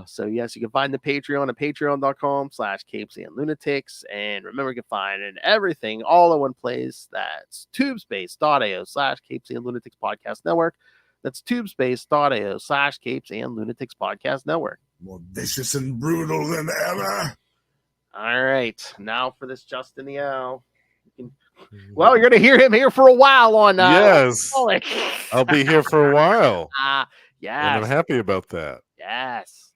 [SPEAKER 1] So yes, you can find the Patreon at patreon.com/CapesandLunatics, and remember, you can find it everything all in one place. That's tubespace.ao/CapesandLunatics Podcast Network. That's tubespace.ao/Capes and Lunatics Podcast Network.
[SPEAKER 5] More vicious and brutal than ever.
[SPEAKER 1] All right, now for this Justin the Owl. Well, you're going to hear him here for a while on.
[SPEAKER 3] Yes, I'll be here for a while.
[SPEAKER 1] Yes,
[SPEAKER 3] and I'm happy about that.
[SPEAKER 1] Yes.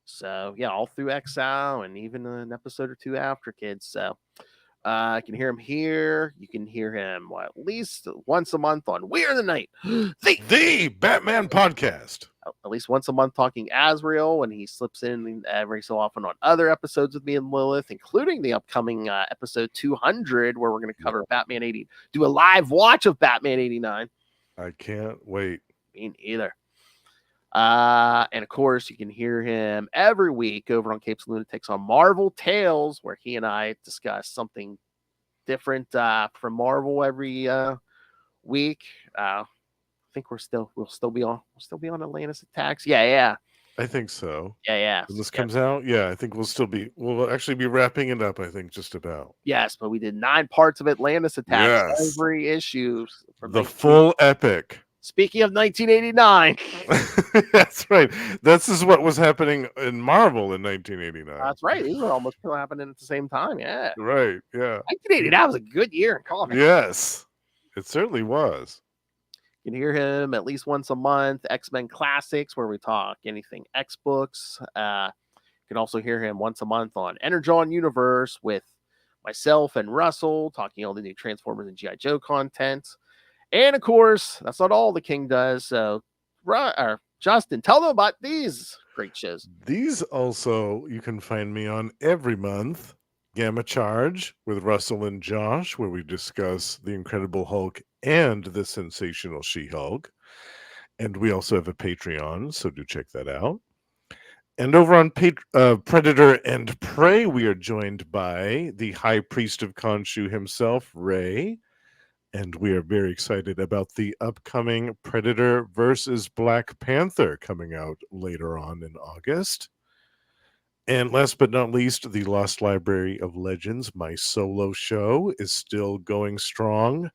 [SPEAKER 1] So yeah, all through Exile and even an episode or two after, kids. So you can hear him here. You can hear him at least once a month on We Are the Night,
[SPEAKER 3] the Batman podcast.
[SPEAKER 1] at least once a month talking Azrael, and he slips in every so often on other episodes with me and Lilith, including the upcoming episode 200, where we're going to cover Batman 80, do a live watch of Batman 89.
[SPEAKER 3] I can't wait.
[SPEAKER 1] Me neither. And of course, you can hear him every week over on Capes and Lunatics on Marvel Tales, where he and I discuss something different from Marvel every week. I think we'll still be on Atlantis Attacks. Yeah.
[SPEAKER 3] I think so.
[SPEAKER 1] Yeah.
[SPEAKER 3] When this comes out, I think we'll actually be wrapping it up, I think, just about.
[SPEAKER 1] Yes, but we did 9 parts of Atlantis Attacks every issue.
[SPEAKER 3] The full epic.
[SPEAKER 1] Speaking of 1989.
[SPEAKER 3] That's right. This is what was happening in Marvel in 1989.
[SPEAKER 1] That's right. These were almost happening at the same time. Yeah.
[SPEAKER 3] Right. Yeah.
[SPEAKER 1] 1989 was a good year in comics.
[SPEAKER 3] Yes, it certainly was.
[SPEAKER 1] You can hear him at least once a month. X-Men Classics, where we talk anything X-Books. You can also hear him once a month on Energon Universe with myself and Russell, talking all the new Transformers and G.I. Joe content. And of course, that's not all the King does. So, Justin, tell them about these great shows.
[SPEAKER 3] These also, you can find me on every month. Gamma Charge with Russell and Josh, where we discuss the Incredible Hulk and the Sensational She-Hulk. And we also have a Patreon, so do check that out. And over on Predator and Prey, we are joined by the High Priest of Khonshu himself, Ray. And we are very excited about the upcoming Predator versus Black Panther coming out later on in August. And last but not least, the Lost Library of Legends, my solo show, is still going strong.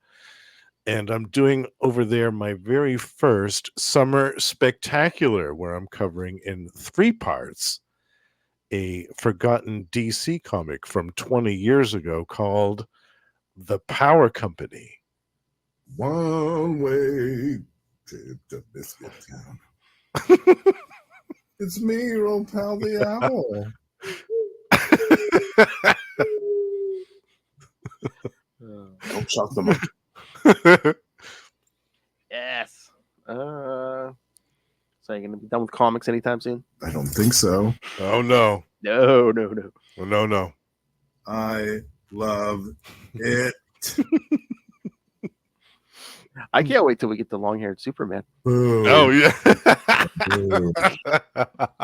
[SPEAKER 3] And I'm doing over there my very first Summer Spectacular, where I'm covering in 3 parts a forgotten DC comic from 20 years ago called The Power Company.
[SPEAKER 5] One way trip to Biscuit Town. It's me, your old pal, the owl. Don't shock them up.
[SPEAKER 1] Yes. So you're going to be done with comics anytime soon?
[SPEAKER 5] I don't think so.
[SPEAKER 3] Oh, no.
[SPEAKER 1] No.
[SPEAKER 3] Well, no.
[SPEAKER 5] I love it.
[SPEAKER 1] I can't wait till we get the long-haired Superman.
[SPEAKER 5] Boo.
[SPEAKER 3] Oh, yeah.
[SPEAKER 5] Boo.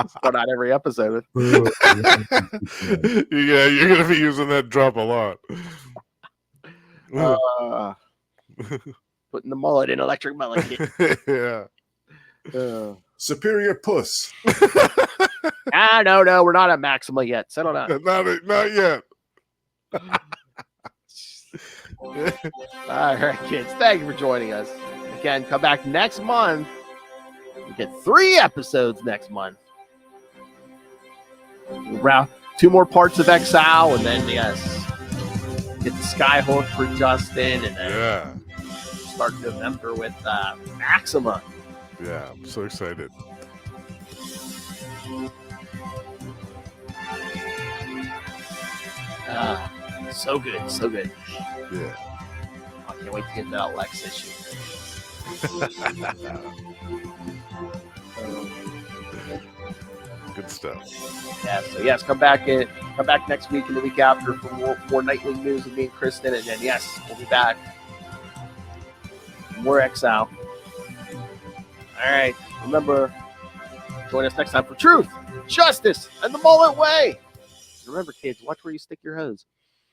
[SPEAKER 1] Start out every episode.
[SPEAKER 5] Boo.
[SPEAKER 3] Yeah, you're going to be using that drop a lot.
[SPEAKER 1] Putting the mullet in Electric Mullet.
[SPEAKER 3] Yeah.
[SPEAKER 5] Superior puss.
[SPEAKER 1] No, we're not at Maxima yet. Settle down.
[SPEAKER 3] Not yet.
[SPEAKER 1] All right, kids. Thank you for joining us. Again, come back next month. We get 3 episodes next month. We'll 2 more parts of Exile, and then get the Skyhook for Justin, and then start November with Maxima.
[SPEAKER 3] Yeah, I'm so excited.
[SPEAKER 1] So good.
[SPEAKER 3] Yeah.
[SPEAKER 1] I can't wait to get that Lex issue.
[SPEAKER 3] Good stuff.
[SPEAKER 1] Yeah, so yes, come back next week and the week after for more nightly news with me and Kristen, and then yes, we'll be back. More Exile. All right, remember, join us next time for truth, justice, and the mullet way. And remember, kids, watch where you stick your hose.